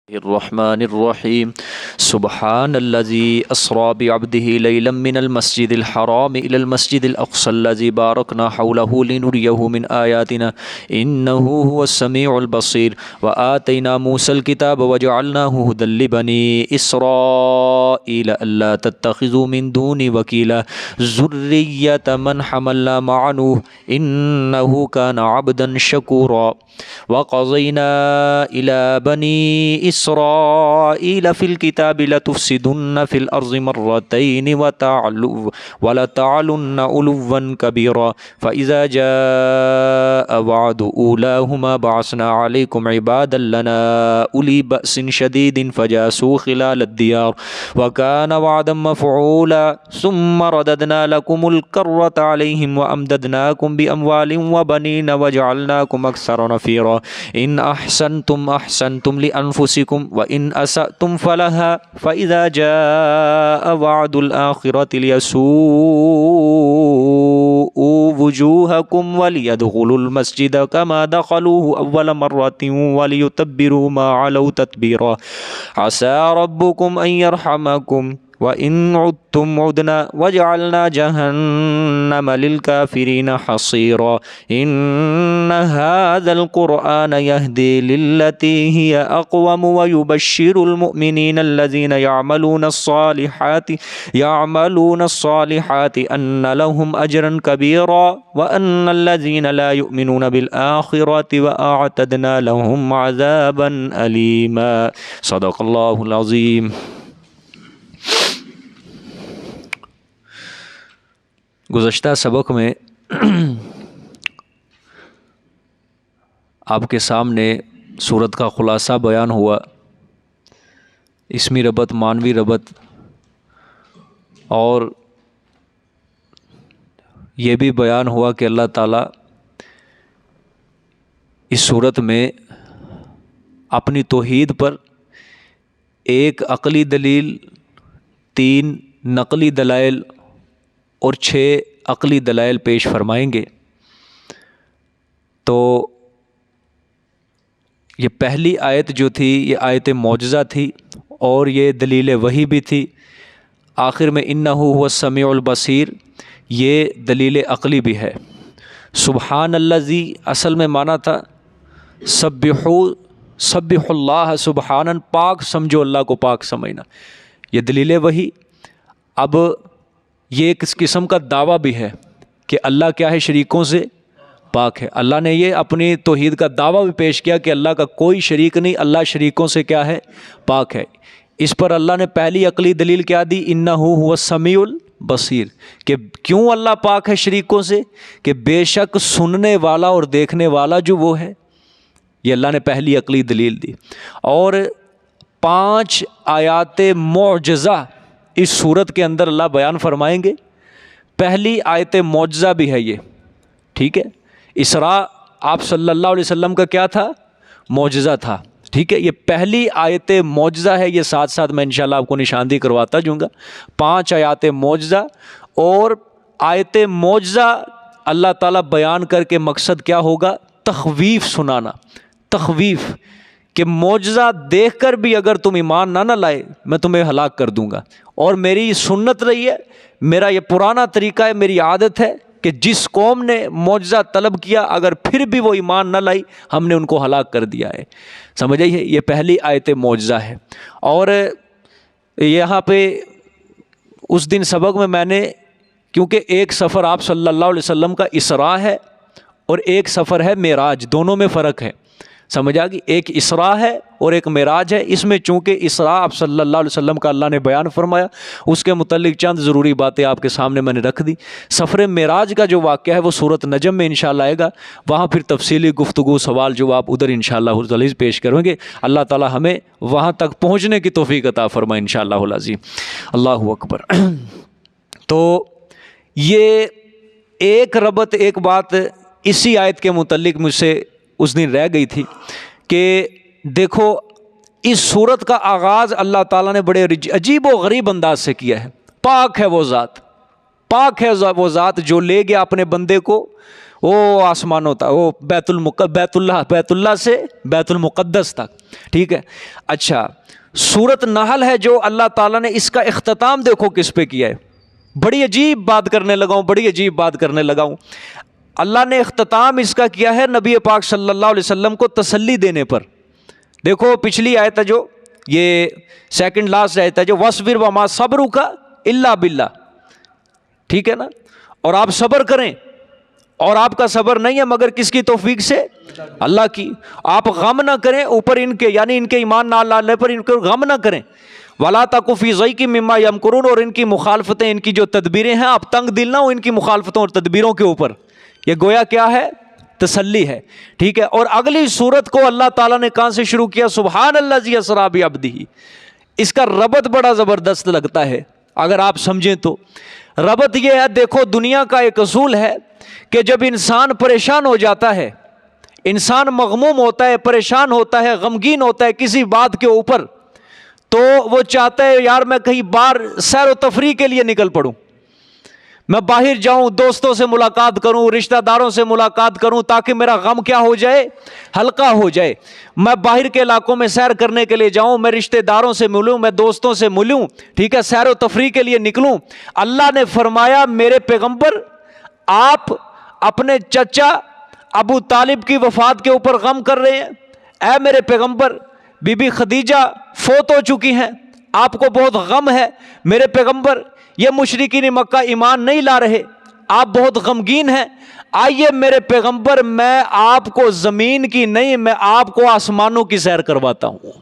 الرحمن الرحيم سبحان الذي أسرى بعبده ليلا من المسجد الحرام إلى المسجد الأقصى الذي باركنا حوله لنريه من آياتنا إنه هو السميع البصير وآتينا موسى الكتاب وجعلناه هدى لبني إسرائيل ألا تتخذوا من دوني وكيلا ذرية من حملنا مع نوح إنه كان عبدا شكورا وقضينا إلى بني إسرائيل في الكتاب لتفسدن في الأرض مرتين ولتعلن علوا كبيرا فإذا جاء وعد أولاهما بعثنا عليكم عبادا لنا أولي بأس شديد فجاسوا خلال الديار وكان وعدا مفعولا ثم رددنا لكم الكرة عليهم وأمددناكم بأموال وبنين وجعلناكم أكثر نفيرا إن أحسنتم أحسنتم لأنفسكم وإن أسأتم فلها فإذا جاء وعد الآخرة ليسوءوا وجوهكم وليدخلوا المسجد كما دخلوه أول مرة وليتبروا ما علوا تتبيرا عسى ربكم أن يرحمكم وإن عدتم عدنا وجعلنا جهنم للكافرين حصيرا إن هذا القرآن يهدي للتي هي أقوم ويبشر المؤمنين الذين يعملون الصالحات أن لهم أجرا كبيرا وأن الذين لا يؤمنون بالآخرة وأعتدنا لهم عذابا أليما صدق الله العظيم۔ گزشتہ سبق میں آپ کے سامنے سورت کا خلاصہ بیان ہوا، اسمی ربط، معنوی ربط، اور یہ بھی بیان ہوا کہ اللہ تعالیٰ اس صورت میں اپنی توحید پر ایک عقلی دلیل، 3 نقلی دلائل اور 6 عقلی دلائل پیش فرمائیں گے۔ تو یہ پہلی آیت جو تھی یہ آیت معجزہ تھی اور یہ دلیل وحی بھی تھی۔ آخر میں انہ هو السمیع البصیر یہ دلیل عقلی بھی ہے۔ سبحان الذی اصل میں معنی تھا سبح اللہ سبحانن، پاک سمجھو اللہ کو پاک سمجھنا، یہ دلیل وحی۔ اب یہ ایک قسم کا دعویٰ بھی ہے کہ اللہ کیا ہے، شریکوں سے پاک ہے۔ اللہ نے یہ اپنی توحید کا دعویٰ بھی پیش کیا کہ اللہ کا کوئی شریک نہیں، اللہ شریکوں سے کیا ہے، پاک ہے۔ اس پر اللہ نے پہلی عقلی دلیل کیا دی، انہ هو السمیع البصیر، کہ کیوں اللہ پاک ہے شریکوں سے، کہ بے شک سننے والا اور دیکھنے والا جو وہ ہے، یہ اللہ نے پہلی عقلی دلیل دی۔ اور 5 آیات معجزہ اس صورت کے اندر اللہ بیان فرمائیں گے۔ پہلی آیت معجزہ بھی ہے یہ، ٹھیک ہے۔ اسراء آپ صلی اللہ علیہ وسلم کا کیا تھا، معجزہ تھا، ٹھیک ہے۔ یہ پہلی آیت معجزہ ہے، یہ ساتھ ساتھ میں انشاءاللہ آپ کو نشاندہی کرواتا جوں گا۔ 5 آیات معجزہ، اور آیت معجزہ اللہ تعالیٰ بیان کر کے مقصد کیا ہوگا، تخویف سنانا، تخویف، کہ معجزہ دیکھ کر بھی اگر تم ایمان نہ لائے میں تمہیں ہلاک کر دوں گا۔ اور میری سنت رہی ہے، میرا یہ پرانا طریقہ ہے، میری عادت ہے کہ جس قوم نے معجزہ طلب کیا اگر پھر بھی وہ ایمان نہ لائی ہم نے ان کو ہلاک کر دیا ہے۔ سمجھ آئی ہے، یہ پہلی آیت معجزہ ہے۔ اور یہاں پہ اس دن سبق میں نے، کیونکہ ایک سفر آپ صلی اللہ علیہ وسلم کا اسراء ہے اور ایک سفر ہے معراج، دونوں میں فرق ہے، سمجھ آ گئی۔ ایک اسراء ہے اور ایک معراج ہے۔ اس میں چونکہ اسراء آپ صلی اللہ علیہ وسلم کا اللہ نے بیان فرمایا، اس کے متعلق چند ضروری باتیں آپ کے سامنے میں نے رکھ دی۔ سفر معراج کا جو واقعہ ہے وہ سورۃ نجم میں انشاءاللہ آئے گا، وہاں پھر تفصیلی گفتگو، سوال جواب ادھر انشاءاللہ العزیز پیش کریں گے۔ اللہ تعالی ہمیں وہاں تک پہنچنے کی توفیق عطا فرمائے انشاءاللہ العظیم۔ اللہ اکبر۔ تو یہ ایک ربط، ایک بات اسی آیت کے متعلق مجھ سے اس دن رہ گئی تھی کہ دیکھو اس صورت کا آغاز اللہ تعالیٰ نے بڑے عجیب و غریب انداز سے کیا ہے۔ پاک ہے وہ ذات، پاک ہے وہ ذات جو لے گیا اپنے بندے کو وہ آسمانوں تک، وہ بیت اللہ سے بیت المقدس تک، ٹھیک ہے۔ اچھا سورت نحل ہے جو اللہ تعالیٰ نے اس کا اختتام دیکھو کس پہ کیا ہے، بڑی عجیب بات کرنے لگا ہوں، اللہ نے اختتام اس کا کیا ہے نبی پاک صلی اللہ علیہ وسلم کو تسلی دینے پر۔ دیکھو پچھلی آیت ہے جو یہ سیکنڈ لاسٹ آیت ہے جو وَاصْبِرْ وَمَا صَبْرُكَ إِلَّا بِاللَّهِ، ٹھیک ہے نا، اور آپ صبر کریں، اور آپ کا صبر نہیں ہے مگر کس کی توفیق سے؟ اللہ کی۔ آپ غم نہ کریں اوپر ان کے، یعنی ان کے ایمان نہ لانے پر ان کو غم نہ کریں۔ وَلَا تَكُ فِي ضَيْقٍ مِّمَّا يَمْكُرُونَ، اور ان کی مخالفتیں، ان کی جو تدبیریں ہیں، آپ تنگ دل نہ ہو ان کی مخالفتوں اور تدبیروں کے اوپر۔ یہ گویا کیا ہے؟ تسلی ہے، ٹھیک ہے۔ اور اگلی سورت کو اللہ تعالیٰ نے کہاں سے شروع کیا؟ سبحان الذی اسریٰ بعبدہ۔ اس کا ربط بڑا زبردست لگتا ہے اگر آپ سمجھیں تو۔ ربط یہ ہے، دیکھو دنیا کا ایک اصول ہے کہ جب انسان پریشان ہو جاتا ہے، انسان مغموم ہوتا ہے، پریشان ہوتا ہے، غمگین ہوتا ہے کسی بات کے اوپر، تو وہ چاہتا ہے یار میں کہیں باہر سیر و تفریح کے لیے نکل پڑوں، میں باہر جاؤں، دوستوں سے ملاقات کروں، رشتہ داروں سے ملاقات کروں، تاکہ میرا غم کیا ہو جائے؟ ہلکا ہو جائے۔ میں باہر کے علاقوں میں سیر کرنے کے لیے جاؤں، میں رشتہ داروں سے ملوں، میں دوستوں سے ملوں، ٹھیک ہے، سیر و تفریح کے لیے نکلوں۔ اللہ نے فرمایا میرے پیغمبر آپ اپنے چچا ابو طالب کی وفات کے اوپر غم کر رہے ہیں؟ اے میرے پیغمبر بی بی خدیجہ فوت ہو چکی ہیں، آپ کو بہت غم ہے میرے پیغمبر، یہ مشرکین مکہ ایمان نہیں لا رہے، آپ بہت غمگین ہیں، آئیے میرے پیغمبر میں آپ کو زمین کی نہیں، میں آپ کو آسمانوں کی سیر کرواتا ہوں۔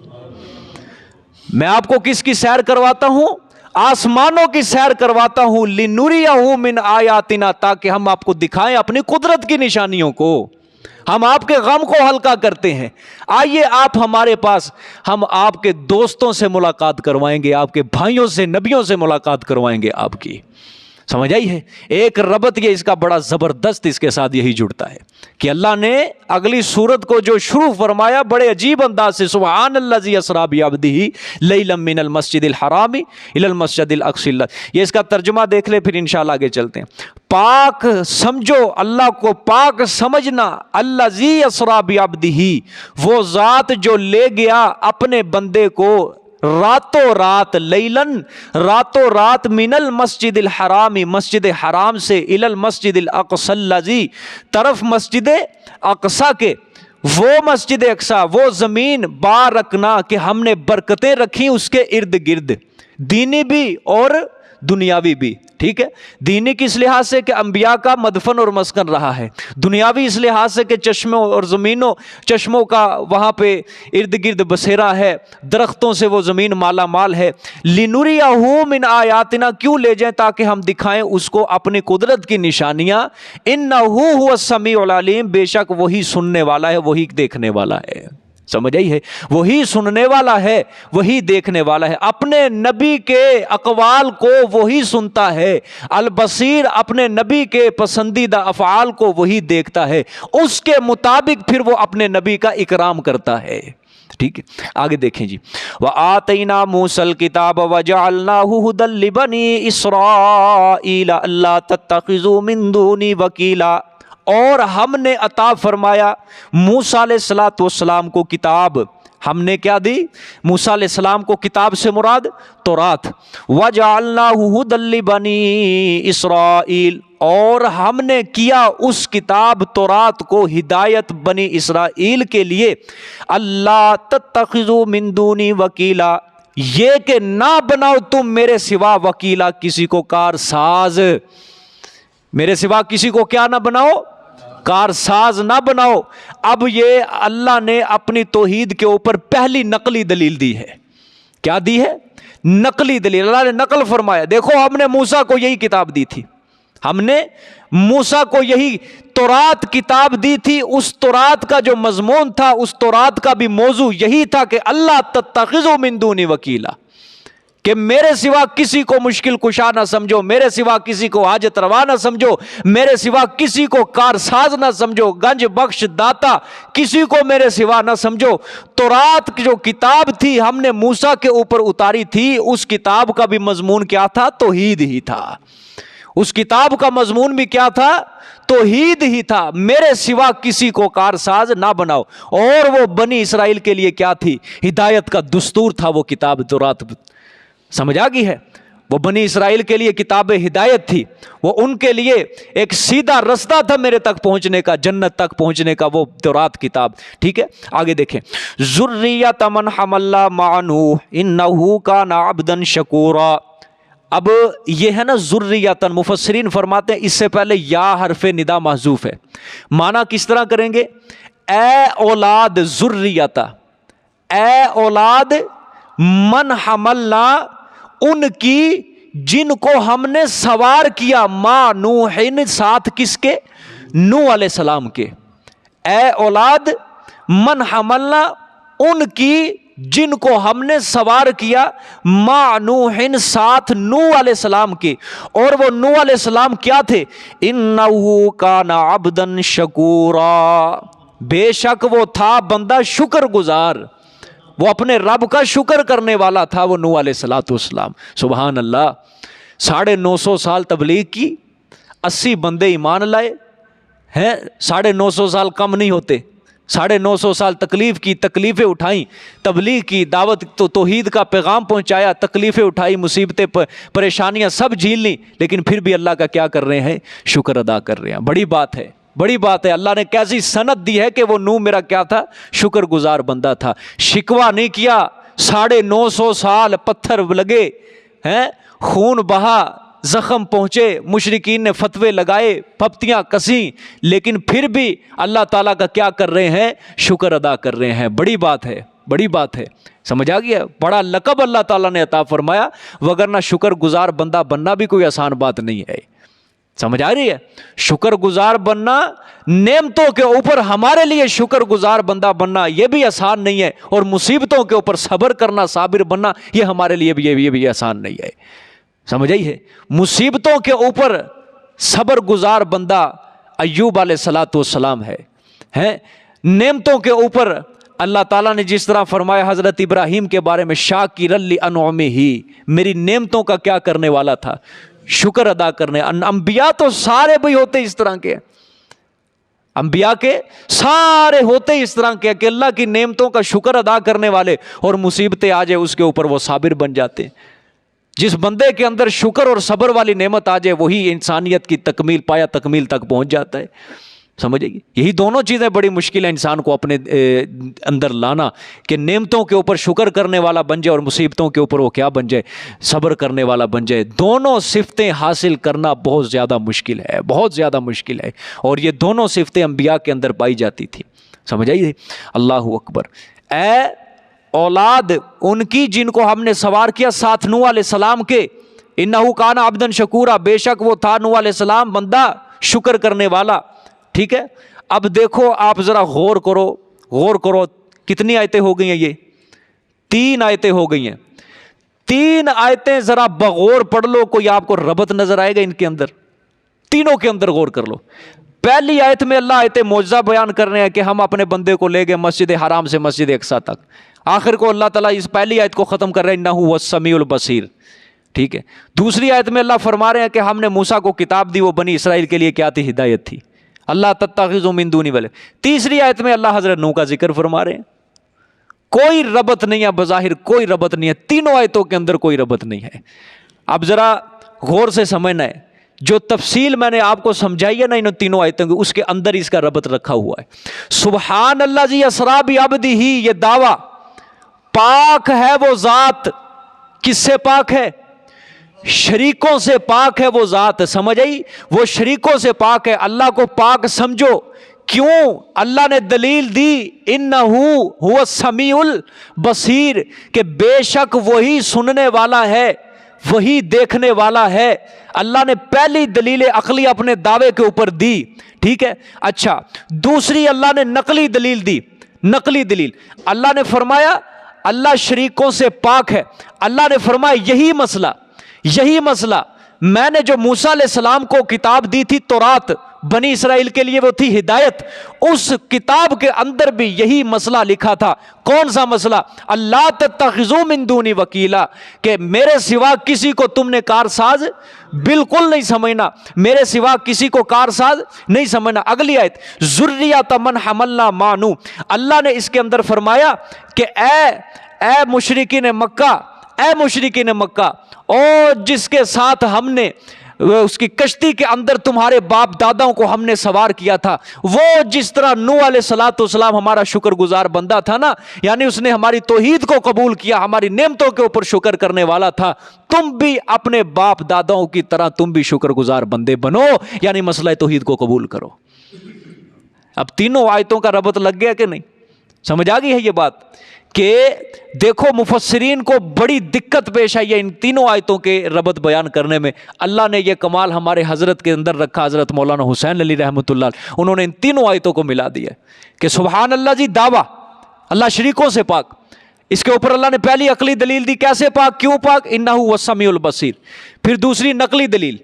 میں آپ کو کس کی سیر کرواتا ہوں؟ آسمانوں کی سیر کرواتا ہوں۔ لِنُرِيَهُ مِنْ آیاتنا، تاکہ ہم آپ کو دکھائیں اپنی قدرت کی نشانیوں کو، ہم آپ کے غم کو ہلکا کرتے ہیں۔ آئیے آپ ہمارے پاس، ہم آپ کے دوستوں سے ملاقات کروائیں گے، آپ کے بھائیوں سے، نبیوں سے ملاقات کروائیں گے آپ کی۔ سمجھ آئی ہے؟ ایک ربط یہ اس کا بڑا زبردست اس کے ساتھ یہی جڑتا ہے کہ اللہ نے اگلی سورت کو جو شروع فرمایا بڑے عجیب انداز سے، سبحان الذی اسریٰ بعبدہ لیلا من المسجد الحرام الی المسجد الاقصی۔ یہ اس کا ترجمہ دیکھ لے، پھر انشاءاللہ آگے چلتے ہیں۔ پاک سمجھو، اللہ کو پاک سمجھنا، الذی اسریٰ بعبدہ، وہ ذات جو لے گیا اپنے بندے کو راتوں رات، لیلن راتوں رات، من المسجد الحرام، مسجد حرام سے، الی المسجد الاقصی الذی، طرف مسجد اقصی کے، وہ مسجد اقصی، وہ زمین بارکنا کہ ہم نے برکتیں رکھی اس کے ارد گرد، دینی بھی اور دنیاوی بھی، ٹھیک ہے۔ دینی کی اس لحاظ سے کہ انبیاء کا مدفن اور مسکن رہا ہے، دنیاوی اس لحاظ سے کہ چشموں اور زمینوں، چشموں کا وہاں پہ ارد گرد بسیرا ہے، درختوں سے وہ زمین مالا مال ہے۔ لِنُرِيَهُ مِنْ آیاتنا، کیوں لے جائیں؟ تاکہ ہم دکھائیں اس کو اپنی قدرت کی نشانیاں۔ اِنَّهُ هُوَ السَّمِيعُ الْعَلِيمُ، بے شک وہی سننے والا ہے، وہی دیکھنے والا ہے۔ سمجھ آئی ہے؟ وہی سننے والا ہے، وہی دیکھنے والا ہے، اپنے نبی کے اقوال کو وہی سنتا ہے، البصیر، اپنے نبی کے پسندیدہ افعال کو وہی دیکھتا ہے، اس کے مطابق پھر وہ اپنے نبی کا اکرام کرتا ہے، ٹھیک ہے۔ آگے دیکھیں جی، وَآتَيْنَا مُوسَى الْكِتَابَ وَجَعَلْنَاهُ هُدًى لِبَنِي إِسْرَائِيلَ أَلَّا تَتَّخِذُوا مِن دُونِي وَكِيلًا، اور ہم نے عطا فرمایا موسیٰ علیہ السلام کو کتاب، ہم نے کیا دی؟ موسیٰ علیہ السلام کو کتاب سے مراد تورات۔ وَجَعَلْنَاهُ هُدًى لِبَنِي إِسْرَائِيلَ، اور ہم نے کیا اس کتاب تورات کو ہدایت بنی اسرائیل کے لیے، اللہ تتخذوا من دونی وکیلا، یہ کہ نہ بناؤ تم میرے سوا وکیلا، کسی کو کارساز، میرے سوا کسی کو کیا نہ بناؤ؟ کارساز نہ بناؤ۔ اب یہ اللہ نے اپنی توحید کے اوپر پہلی نقلی دلیل دی ہے۔ کیا دی ہے؟ نقلی دلیل۔ اللہ نے نقل فرمایا، دیکھو ہم نے موسیٰ کو یہی کتاب دی تھی، ہم نے موسیٰ کو یہی تورات کتاب دی تھی، اس تورات کا جو مضمون تھا، اس تورات کا بھی موضوع یہی تھا کہ اللہ تتخذوا من دونی وکیلا، کہ میرے سوا کسی کو مشکل کشا نہ سمجھو، میرے سوا کسی کو حاجت روا نہ سمجھو، میرے سوا کسی کو کارساز نہ سمجھو، گنج بخش داتا کسی کو میرے سوا نہ سمجھو۔ تورات کی جو کتاب تھی ہم نے موسیٰ کے اوپر اتاری تھی، اس کتاب کا بھی مضمون کیا تھا؟ توحید ہی تھا۔ اس کتاب کا مضمون بھی کیا تھا؟ توحید ہی تھا، میرے سوا کسی کو کارساز نہ بناؤ۔ اور وہ بنی اسرائیل کے لیے کیا تھی؟ ہدایت کا دستور تھا وہ کتاب تورات۔ سمجھ آ گئی ہے؟ وہ بنی اسرائیل کے لیے کتاب ہدایت تھی، وہ ان کے لیے ایک سیدھا رستہ تھا میرے تک پہنچنے کا، جنت تک پہنچنے کا، وہ تورات کتاب۔ ٹھیک ہے، آگے دیکھیں، ذریۃ من حملنا مع نوح انہ کان عبدا شکورا۔ اب یہ ہے نا ذریۃ، مفسرین فرماتے ہیں اس سے پہلے یا حرف ندا محذوف ہے، معنی کس طرح کریں گے؟ اے اولاد ذریۃ، اے اولاد من حملنا، ان کی جن کو ہم نے سوار کیا، ما نوح، ساتھ کس کے؟ نوح علیہ السلام کے۔ اے اولاد من حملنا، ان کی جن کو ہم نے سوار کیا، ما نوح، ساتھ نوح علیہ السلام کے۔ اور وہ نوح علیہ السلام کیا تھے؟ انہ کان عبدا شکورا، بے شک وہ تھا بندہ شکر گزار، وہ اپنے رب کا شکر کرنے والا تھا وہ نوح علیہ السلام۔ سبحان اللہ، 950 سال تبلیغ کی، 80 بندے ایمان لائے ہیں، 950 سال کم نہیں ہوتے، 950 سال تکلیف کی، تکلیفیں اٹھائیں، تبلیغ کی، دعوت تو توحید کا پیغام پہنچایا، تکلیفیں اٹھائی، مصیبتیں پریشانیاں سب جھیل لیں، لیکن پھر بھی اللہ کا کیا کر رہے ہیں؟ شکر ادا کر رہے ہیں۔ بڑی بات ہے، بڑی بات ہے۔ اللہ نے کیسی سند دی ہے کہ وہ نوح میرا کیا تھا؟ شکر گزار بندہ تھا، شکوہ نہیں کیا۔ 950 سال پتھر لگے ہیں، خون بہا، زخم پہنچے، مشرکین نے فتوے لگائے، پھپتیاں کسیں، لیکن پھر بھی اللہ تعالیٰ کا کیا کر رہے ہیں؟ شکر ادا کر رہے ہیں۔ بڑی بات ہے، بڑی بات ہے، سمجھ آ گیا؟ بڑا لقب اللہ تعالیٰ نے عطا فرمایا، وگرنہ شکر گزار بندہ بننا بھی کوئی آسان بات نہیں ہے۔ سمجھ آ رہی ہے؟ شکر گزار بننا، نعمتوں کے اوپر ہمارے لیے شکر گزار بندہ بننا یہ بھی آسان نہیں ہے، اور مصیبتوں کے اوپر صبر کرنا، صابر بننا، یہ ہمارے لیے بھی یہ بھی آسان نہیں ہے۔ سمجھ آئی ہے؟ مصیبتوں کے اوپر صبر گزار بندہ ایوب علیہ السلام ہے۔ نعمتوں کے اوپر اللہ تعالیٰ نے جس طرح فرمایا حضرت ابراہیم کے بارے میں، شاکرا لانعمہ، میری نعمتوں کا کیا کرنے والا تھا؟ شکر ادا کرنے۔ انبیاء تو سارے بھی ہوتے اس طرح کے، انبیاء کے سارے ہوتے اس طرح کے کہ اللہ کی نعمتوں کا شکر ادا کرنے والے، اور مصیبتیں آ جائے اس کے اوپر وہ صابر بن جاتے ہیں۔ جس بندے کے اندر شکر اور صبر والی نعمت آ جائے وہی انسانیت کی تکمیل، پایا تکمیل تک پہنچ جاتا ہے۔ سمجھے گی؟ یہی دونوں چیزیں بڑی مشکل ہے انسان کو اپنے اندر لانا، کہ نعمتوں کے اوپر شکر کرنے والا بن جائے اور مصیبتوں کے اوپر وہ کیا بن جائے؟ صبر کرنے والا بن جائے۔ دونوں صفتیں حاصل کرنا بہت زیادہ مشکل ہے، بہت زیادہ مشکل ہے، اور یہ دونوں صفتیں انبیاء کے اندر پائی جاتی تھی۔ سمجھ آئیے؟ اللہ اکبر۔ اے اولاد ان کی جن کو ہم نے سوار کیا، ساتھ نوح علیہ السلام کے، انہ کان عبدا شکورا، بے شک وہ تھا نوح علیہ السلام بندہ شکر کرنے والا۔ ٹھیک ہے، اب دیکھو آپ ذرا غور کرو، غور کرو، کتنی آیتیں ہو گئی ہیں؟ یہ 3 آیتیں ہو گئی ہیں۔ 3 آیتیں ذرا بغور پڑھ لو، کوئی آپ کو ربط نظر آئے گا ان کے اندر؟ تینوں کے اندر غور کر لو۔ پہلی آیت میں اللہ آیت معجزہ بیان کر رہے ہیں کہ ہم اپنے بندے کو لے گئے مسجد حرام سے مسجد اقصیٰ تک، آخر کو اللہ تعالیٰ اس پہلی آیت کو ختم کر رہے ہیں، انہ هو السمیع البصیر۔ ٹھیک ہے، دوسری آیت میں اللہ فرما رہے ہیں کہ ہم نے موسیٰ کو کتاب دی، وہ بنی اسرائیل کے لیے کیا تھی؟ ہدایت تھی، اللہ تتخذوا من دونی ولی۔ تیسری آیت میں اللہ حضرت نوح کا ذکر فرما رہے ہیں۔ کوئی ربط نہیں ہے، بظاہر کوئی ربط نہیں ہے، تینوں آیتوں کے اندر کوئی ربط نہیں ہے۔ اب ذرا غور سے سمجھنا ہے، جو تفصیل میں نے آپ کو سمجھائی ہے نا ان تینوں آیتوں کی، اس کے اندر اس کا ربط رکھا ہوا ہے۔ سبحان اللہ جی اسرا بعبدہ، یہ دعویٰ، پاک ہے وہ ذات، کس سے پاک ہے؟ شریکوں سے پاک ہے وہ ذات۔ سمجھ آئی؟ وہ شریکوں سے پاک ہے، اللہ کو پاک سمجھو۔ کیوں؟ اللہ نے دلیل دی، انہ هو السمیع البصیر، کہ بے شک وہی سننے والا ہے، وہی دیکھنے والا ہے۔ اللہ نے پہلی دلیل عقلی اپنے دعوے کے اوپر دی۔ ٹھیک ہے، اچھا دوسری اللہ نے نقلی دلیل دی۔ نقلی دلیل اللہ نے فرمایا اللہ شریکوں سے پاک ہے۔ اللہ نے فرمایا یہی مسئلہ میں نے جو موسیٰ علیہ السلام کو کتاب دی تھی تورات، بنی اسرائیل کے لیے وہ تھی ہدایت، اس کتاب کے اندر بھی یہی مسئلہ لکھا تھا۔ کون سا مسئلہ؟ اللہ تتخذوا من دونی وکیلا، کہ میرے سوا کسی کو تم نے کارساز بالکل نہیں سمجھنا، میرے سوا کسی کو کارساز نہیں سمجھنا۔ اگلی آیت، ذریۃ من حملنا مع نوح، اللہ نے اس کے اندر فرمایا کہ اے مشرکین مکہ، اے مشرکین مکہ، اور جس کے ساتھ ہم نے اس کی کشتی کے اندر تمہارے باپ داداؤں کو ہم نے سوار کیا تھا، وہ جس طرح نوح علیہ السلام ہمارا شکر گزار بندہ تھا نا، یعنی اس نے ہماری توحید کو قبول کیا، ہماری نعمتوں کے اوپر شکر کرنے والا تھا، تم بھی اپنے باپ داداؤں کی طرح تم بھی شکر گزار بندے بنو، یعنی مسئلہ توحید کو قبول کرو۔ اب تینوں آیتوں کا ربط لگ گیا کہ نہیں؟ سمجھ آ گئی ہے یہ بات کہ دیکھو مفسرین کو بڑی دقت پیش آئی ہے ان تینوں آیتوں کے ربط بیان کرنے میں۔ اللہ نے یہ کمال ہمارے حضرت کے اندر رکھا، حضرت مولانا حسین علی رحمۃ اللہ، انہوں نے ان تینوں آیتوں کو ملا دیا کہ سبحان اللہ جی، دعویٰ اللہ شریکوں سے پاک۔ اس کے اوپر اللہ نے پہلی عقلی دلیل دی، کیسے پاک، کیوں پاک؟ انہ هو السمیع البصیر۔ پھر دوسری نقلی دلیل،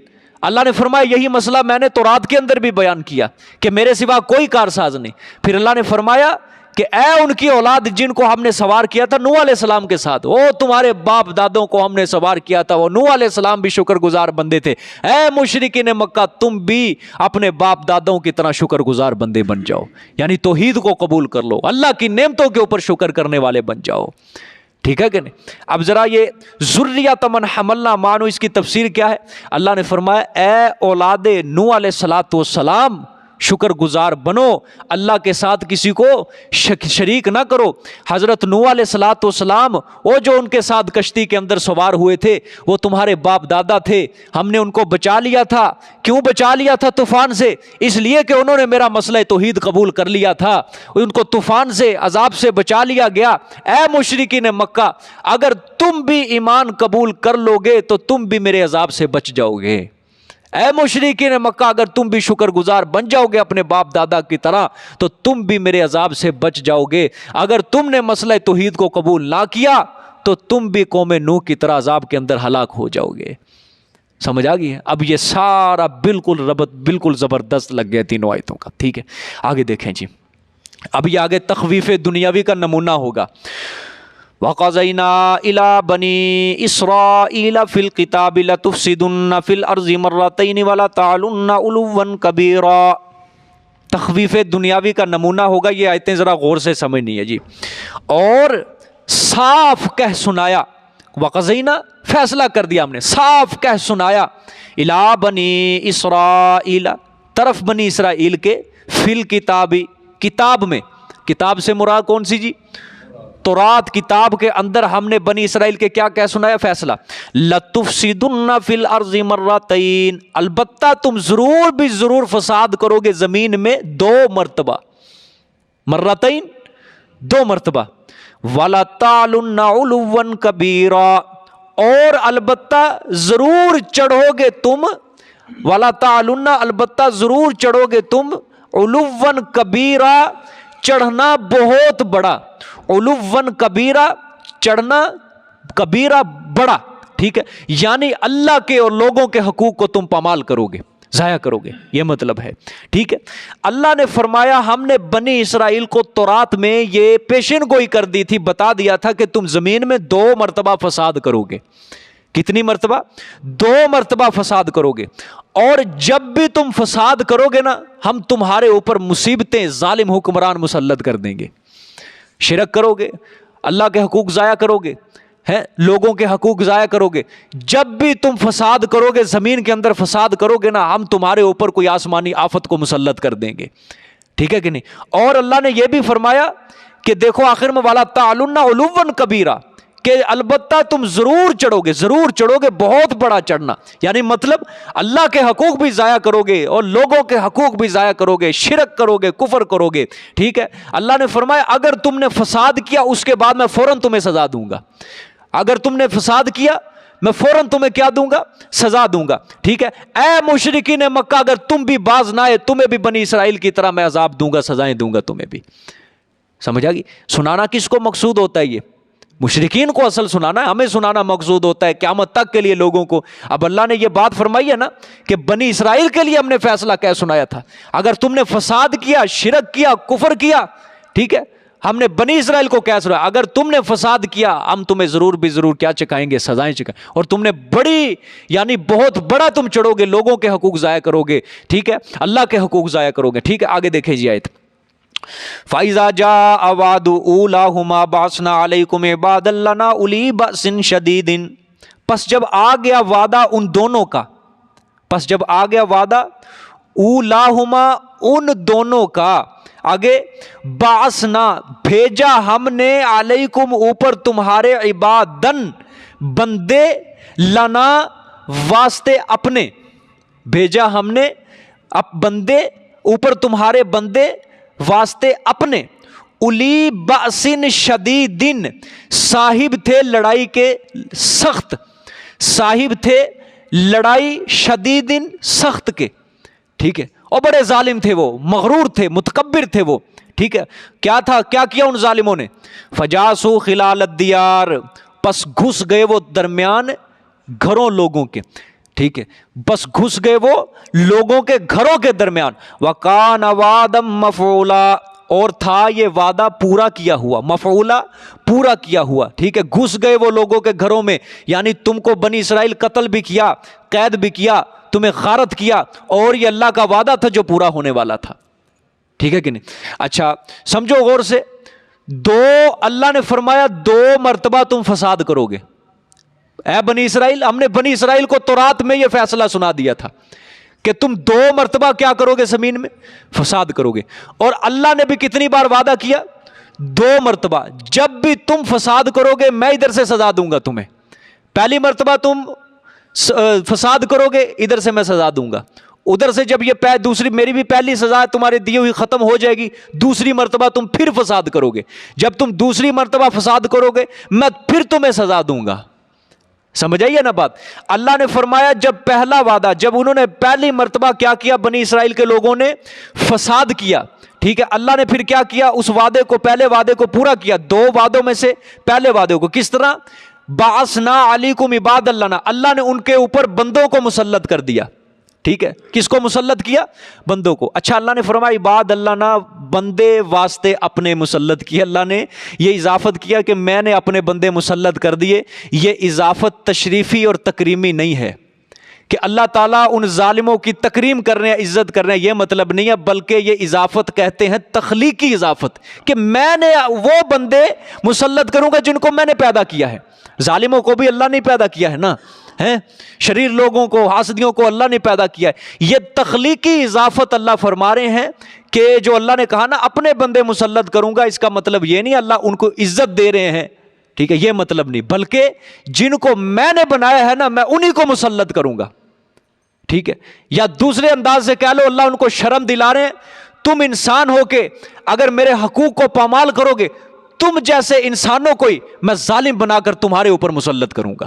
اللہ نے فرمایا یہی مسئلہ میں نے تورات کے اندر بھی بیان کیا کہ میرے سوا کوئی کارساز نہیں۔ پھر اللہ نے فرمایا کہ اے ان کی اولاد جن کو ہم نے سوار کیا تھا نوح علیہ السلام کے ساتھ، وہ تمہارے باپ دادوں کو ہم نے سوار کیا تھا، وہ نوح علیہ السلام بھی شکر گزار بندے تھے، اے مشرکین مکہ تم بھی اپنے باپ دادوں کی طرح شکر گزار بندے بن جاؤ، یعنی توحید کو قبول کر لو، اللہ کی نعمتوں کے اوپر شکر کرنے والے بن جاؤ۔ ٹھیک ہے کہ نہیں؟ اب ذرا یہ ذریۃ من حملنا مع نوح، اس کی تفسیر کیا ہے؟ اللہ نے فرمایا اے اولاد نوح علیہ السلام شکر گزار بنو، اللہ کے ساتھ کسی کو شریک نہ کرو۔ حضرت نوح علیہ السلام وہ جو ان کے ساتھ کشتی کے اندر سوار ہوئے تھے وہ تمہارے باپ دادا تھے، ہم نے ان کو بچا لیا تھا۔ کیوں بچا لیا تھا طوفان سے؟ اس لیے کہ انہوں نے میرا مسئلہ توحید قبول کر لیا تھا، ان کو طوفان سے عذاب سے بچا لیا گیا۔ اے مشرکین مکہ، اگر تم بھی ایمان قبول کر لو گے تو تم بھی میرے عذاب سے بچ جاؤ گے۔ اے مشرکین مکہ، اگر تم بھی شکر گزار بن جاؤ گے اپنے باپ دادا کی طرح تو تم بھی میرے عذاب سے بچ جاؤ گے۔ اگر تم نے مسئلہ توحید کو قبول نہ کیا تو تم بھی قوم نوح کی طرح عذاب کے اندر ہلاک ہو جاؤ گے۔ سمجھ آ گئی ہے؟ اب یہ سارا بالکل ربط بالکل زبردست لگ گیا تینوں آیتوں کا۔ ٹھیک ہے، آگے دیکھیں جی، اب یہ آگے تخویف دنیاوی کا نمونہ ہوگا۔ وَقَضَيْنَا إِلَىٰ بَنِي إِسْرَائِيلَ فِي الْكِتَابِ لَتُفْسِدُنَّ فِي الْأَرْضِ مَرَّتَيْنِ وَلَتَعْلُنَّ عُلُوًّا كَبِيرًا۔ تخویف دنیاوی کا نمونہ ہوگا، یہ آیتیں ذرا غور سے سمجھنی ہے جی۔ اور صاف کہہ سنایا، وَقَضَيْنَا فیصلہ کر دیا ہم نے، صاف کہہ سنایا، إِلَىٰ بَنِي إِسْرَائِيلَ طرف بنی اسرائیل کے، فِي الْكِتَابِ کتاب میں، کتاب سے مراد کون سی جی؟ تورات کتاب کے اندر ہم نے بنی اسرائیل کے کیا کہہ سنایا؟ فیصلہ، لَتُفْسِدُنَّ فِي الْأَرْضِ مَرَّتَيْنِ، البتہ تم ضرور بھی ضرور فساد کرو گے زمین میں 2 مرتبہ، مرتین 2 مرتبہ، وَلَتَعْلُنَّ عُلُوًّا كَبِيرًا، اور البتہ ضرور چڑھو گے تم، وَلَتَعْلُنَّ البتہ ضرور چڑھو گے تم، عُلُوًّا كَبِيرًا چڑھنا بہت بڑا، علوًا کبیرہ چڑھنا، کبیرہ بڑا، ٹھیک ہے، یعنی اللہ کے اور لوگوں کے حقوق کو تم پامال کرو گے، ضائع کرو گے، یہ مطلب ہے۔ ٹھیک ہے، اللہ نے فرمایا ہم نے بنی اسرائیل کو تورات میں یہ پیشن گوئی کر دی تھی، بتا دیا تھا کہ تم زمین میں 2 مرتبہ فساد کرو گے۔ کتنی مرتبہ؟ 2 مرتبہ فساد کرو گے، اور جب بھی تم فساد کرو گے نا ہم تمہارے اوپر مصیبتیں ظالم حکمران مسلط کر دیں گے۔ شرک کرو گے، اللہ کے حقوق ضائع کرو گے، لوگوں کے حقوق ضائع کرو گے، جب بھی تم فساد کرو گے، زمین کے اندر فساد کرو گے نا ہم تمہارے اوپر کوئی آسمانی آفت کو مسلط کر دیں گے۔ ٹھیک ہے کہ نہیں؟ اور اللہ نے یہ بھی فرمایا کہ دیکھو آخر میں والا تعلن علوا کبیرہ، کہ البتہ تم ضرور چڑھو گے، ضرور چڑھو گے، بہت بڑا چڑھنا، یعنی مطلب اللہ کے حقوق بھی ضائع کرو گے اور لوگوں کے حقوق بھی ضائع کرو گے، شرک کرو گے، کفر کرو گے۔ ٹھیک ہے، اللہ نے فرمایا اگر تم نے فساد کیا اس کے بعد میں فوراً تمہیں سزا دوں گا، اگر تم نے فساد کیا میں فوراً تمہیں کیا دوں گا؟ سزا دوں گا۔ ٹھیک ہے، اے مشرکین مکہ اگر تم بھی باز نہ آئے تمہیں بھی بنی اسرائیل کی طرح میں عذاب دوں گا، سزائیں دوں گا تمہیں بھی۔ سمجھ آ گئی؟ سنانا کس کو مقصود ہوتا ہے؟ یہ مشرکین کو اصل سنانا ہے, ہمیں سنانا مقصود ہوتا ہے قیامت تک کے لیے لوگوں کو. اب اللہ نے یہ بات فرمائی ہے نا کہ بنی اسرائیل کے لیے ہم نے فیصلہ کیا سنایا تھا. اگر تم نے فساد کیا, شرک کیا, کفر کیا, ٹھیک ہے, ہم نے بنی اسرائیل کو کیا سنایا, اگر تم نے فساد کیا ہم تمہیں ضرور بھی ضرور کیا چکھائیں گے, سزائیں چکھائیں, اور تم نے بڑی یعنی بہت بڑا تم چڑھو گے, لوگوں کے حقوق ضائع کرو گے, ٹھیک ہے, اللہ کے حقوق ضائع کرو گے. ٹھیک ہے, آگے دیکھیں جی آیت. فَإِذَا جَاءَ وَعْدُ أُولَاهُمَا بَعَثْنَا عَلَيْكُمْ عِبَادًا لَّنَا أُولِي بَأْسٍ شَدِيدٍ. پس جب آ گیا وعدہ ان دونوں کا, پس جب آ گیا وعدہ اولاہما ان دونوں کا, آگے بعثنا بھیجا ہم نے, علیکم اوپر تمہارے, عبادن بندے, لنا واسطے اپنے, بھیجا ہم نے بندے اوپر تمہارے بندے واسطے اپنے, الی بأسن شدیدن صاحب تھے لڑائی کے سخت, صاحب تھے لڑائی شدیدن سخت کے, ٹھیک ہے, اور بڑے ظالم تھے وہ, مغرور تھے, متکبر تھے وہ, ٹھیک ہے. کیا تھا, کیا کیا ان ظالموں نے, فجاسو خلال الدیار, پس گھس گئے وہ درمیان گھروں لوگوں کے, ٹھیک ہے, بس گھس گئے وہ لوگوں کے گھروں کے درمیان. وَقَانَ وَعْدًا مَفْعُولًا, اور تھا یہ وعدہ پورا کیا ہوا, مفعولا پورا کیا ہوا, ٹھیک ہے. گھس گئے وہ لوگوں کے گھروں میں, یعنی تم کو بنی اسرائیل قتل بھی کیا, قید بھی کیا, تمہیں غارت کیا, اور یہ اللہ کا وعدہ تھا جو پورا ہونے والا تھا, ٹھیک ہے کہ نہیں. اچھا سمجھو غور سے, اللہ نے فرمایا 2 مرتبہ تم فساد کرو گے. اے بنی اسرائیل, ہم نے بنی اسرائیل کو تورات میں یہ فیصلہ سنا دیا تھا کہ تم 2 مرتبہ کیا کرو گے, زمین میں فساد کرو گے. اور اللہ نے بھی کتنی بار وعدہ کیا, 2 مرتبہ. جب بھی تم فساد کرو گے میں ادھر سے سزا دوں گا تمہیں. پہلی مرتبہ تم فساد کرو گے, ادھر سے میں سزا دوں گا. ادھر سے جب یہ دوسری, میری بھی پہلی سزا تمہارے دی ہوئی ختم ہو جائے گی, دوسری مرتبہ تم پھر فساد کرو گے. جب تم دوسری مرتبہ فساد کرو گے میں پھر تمہیں سزا دوں گا. سمجھ آئیے نا بات. اللہ نے فرمایا جب پہلا وعدہ, جب انہوں نے پہلی مرتبہ کیا کیا, بنی اسرائیل کے لوگوں نے فساد کیا, ٹھیک ہے, اللہ نے پھر کیا کیا, اس وعدے کو, پہلے وعدے کو پورا کیا. 2 وعدوں میں سے پہلے وعدے کو کس طرح, بعثنا علیکم عباد لنا, اللہ نے ان کے اوپر بندوں کو مسلط کر دیا, ٹھیک ہے. کس کو مسلط کیا, بندوں کو. اچھا اللہ نے فرمایا عباد اللہ نا, بندے واسطے اپنے مسلط کیا. اللہ نے یہ اضافت کیا کہ میں نے اپنے بندے مسلط کر دیے. یہ اضافت تشریفی اور تکریمی نہیں ہے کہ اللہ تعالیٰ ان ظالموں کی تکریم کر رہے ہیں, عزت کر رہے ہیں, یہ مطلب نہیں ہے. بلکہ یہ اضافت کہتے ہیں تخلیقی اضافت, کہ میں نے وہ بندے مسلط کروں گا جن کو میں نے پیدا کیا ہے. ظالموں کو بھی اللہ نے پیدا کیا ہے نا, شریر لوگوں کو, حاسدیوں کو اللہ نے پیدا کیا ہے. یہ تخلیقی اضافت اللہ فرما رہے ہیں کہ جو اللہ نے کہا نا اپنے بندے مسلط کروں گا, اس کا مطلب یہ نہیں اللہ ان کو عزت دے رہے ہیں, ٹھیک ہے, یہ مطلب نہیں. بلکہ جن کو میں نے بنایا ہے نا میں انہی کو مسلط کروں گا, ٹھیک ہے. یا دوسرے انداز سے کہہ لو, اللہ ان کو شرم دلا رہے ہیں, تم انسان ہو کے اگر میرے حقوق کو پامال کرو گے, تم جیسے انسانوں کو ہی میں ظالم بنا کر تمہارے اوپر مسلط کروں گا.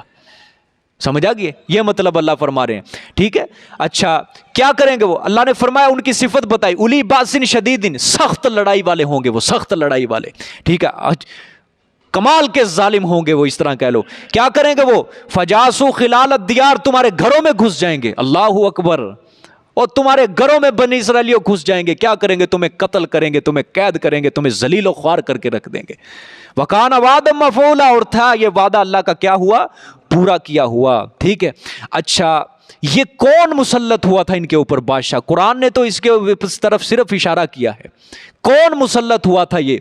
سمجھ آ گئی, یہ مطلب اللہ فرما رہے ہیں, ٹھیک ہے. اچھا کیا کریں گے وہ, اللہ نے فرمایا ان کی صفت بتائی, اولی باسن شدیدن, سخت لڑائی والے ہوں گے وہ, سخت لڑائی والے, ٹھیک ہے, کمال کے ظالم ہوں گے وہ, اس طرح کہہ لو. کیا کریں گے وہ, فجاسو خلال الدیار, تمہارے گھروں میں گھس جائیں گے, اللہ اکبر, اور تمہارے گھروں میں بنی اسرائیلیوں گھس جائیں گے. کیا کریں گے, تمہیں قتل کریں گے, تمہیں قید کریں گے, تمہیں ذلیل و خوار کر کے رکھ دیں گے. وَقَانَ وَعْدًا مَفْعُولًا, اور تھا یہ وعدہ اللہ کا کیا ہوا, پورا کیا ہوا, ٹھیک ہے. اچھا یہ کون مسلط ہوا تھا ان کے اوپر, بادشاہ. قرآن نے تو اس کے طرف صرف اشارہ کیا ہے, کون مسلط ہوا تھا یہ,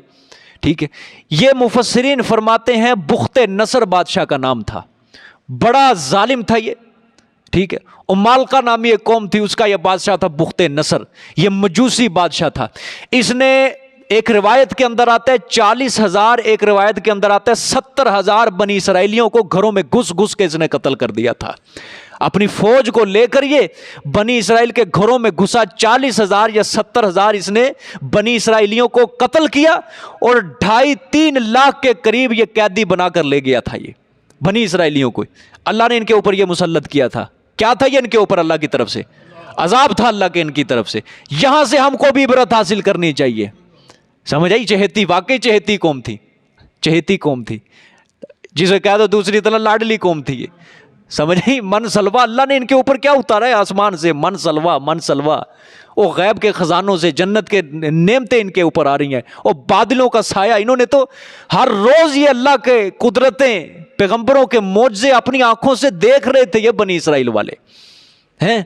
ٹھیک ہے. یہ مفسرین فرماتے ہیں بخت نصر بادشاہ کا نام تھا, بڑا ظالم تھا یہ, ٹھیک ہے. امالکا نامی ایک قوم تھی, اس کا یہ بادشاہ تھا بخت نصر, یہ مجوسی بادشاہ تھا. اس نے, ایک روایت کے اندر آتا ہے 40,000, ایک روایت کے اندر آتا ہے 70,000 بنی اسرائیلیوں کو گھروں میں گھس گھس کے اس نے قتل کر دیا تھا. اپنی فوج کو لے کر یہ بنی اسرائیل کے گھروں میں گھسا, 40,000 یا 70,000 اس نے بنی اسرائیلیوں کو قتل کیا, اور 2.5-3 لاکھ کے قریب یہ قیدی بنا کر لے گیا تھا. یہ بنی اسرائیلیوں کو اللہ نے ان کے اوپر یہ مسلط کیا تھا. کیا تھا یہ ان کے اوپر, اللہ کی طرف سے عذاب تھا, اللہ کے ان کی طرف سے. یہاں سے ہم کو بھی عبرت حاصل کرنی چاہیے. سمجھ آئی, چہیتی, واقعی چہیتی قوم تھی, چہیتی قوم تھی. جسے کہہ دو دوسری طرح لاڈلی قوم تھی یہ، سمجھ نہیں؟ من سلوا اللہ نے ان کے اوپر کیا اتارا ہے آسمان سے، من سلوا، من سلوا، وہ غیب کے خزانوں سے جنت کے نعمتیں ان کے اوپر آ رہی ہیں، اور بادلوں کا سایہ، انہوں نے تو ہر روز یہ اللہ کے قدرتیں، پیغمبروں کے معجزے اپنی آنکھوں سے دیکھ رہے تھے یہ بنی اسرائیل والے ہیں۔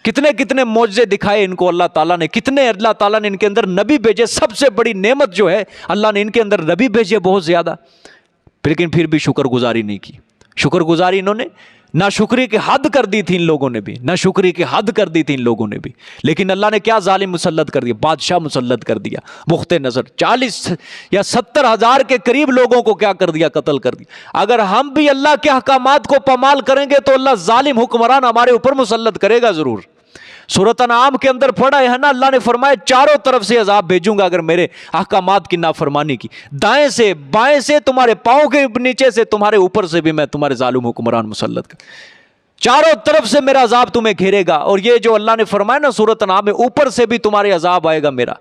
کتنے کتنے معجزے دکھائے ان کو اللہ تعالیٰ نے، کتنے اللہ تعالیٰ نے ان کے اندر نبی بھیجے، سب سے بڑی نعمت جو ہے اللہ نے ان کے اندر نبی بھیجے بہت زیادہ، لیکن پھر بھی شکر گزاری نہیں کی۔ شکر گزاری انہوں نے نہ شکری کی حد کر دی تھی ان لوگوں نے بھی، نہ شکری کی حد کر دی تھی ان لوگوں نے بھی، لیکن اللہ نے کیا ظالم مسلط کر دیا، بادشاہ مسلط کر دیا مخت نظر، 40 یا 70 ہزار کے قریب لوگوں کو کیا کر دیا، قتل کر دیا۔ اگر ہم بھی اللہ کے احکامات کو پامال کریں گے تو اللہ ظالم حکمران ہمارے اوپر مسلط کرے گا ضرور۔ سورۃ انعام کے اندر پڑھا ہے نا، اللہ نے فرمایا چاروں طرف سے عذاب بھیجوں گا اگر میرے احکامات کی نافرمانی کی، دائیں سے بائیں سے، تمہارے پاؤں کے نیچے سے، تمہارے اوپر سے بھی میں تمہارے ظالم حکمران مسلط کر، چاروں طرف سے میرا عذاب تمہیں گھیرے گا۔ اور یہ جو اللہ نے فرمایا نا سورۃ انعام میں، اوپر سے بھی تمہارے عذاب آئے گا میرا۔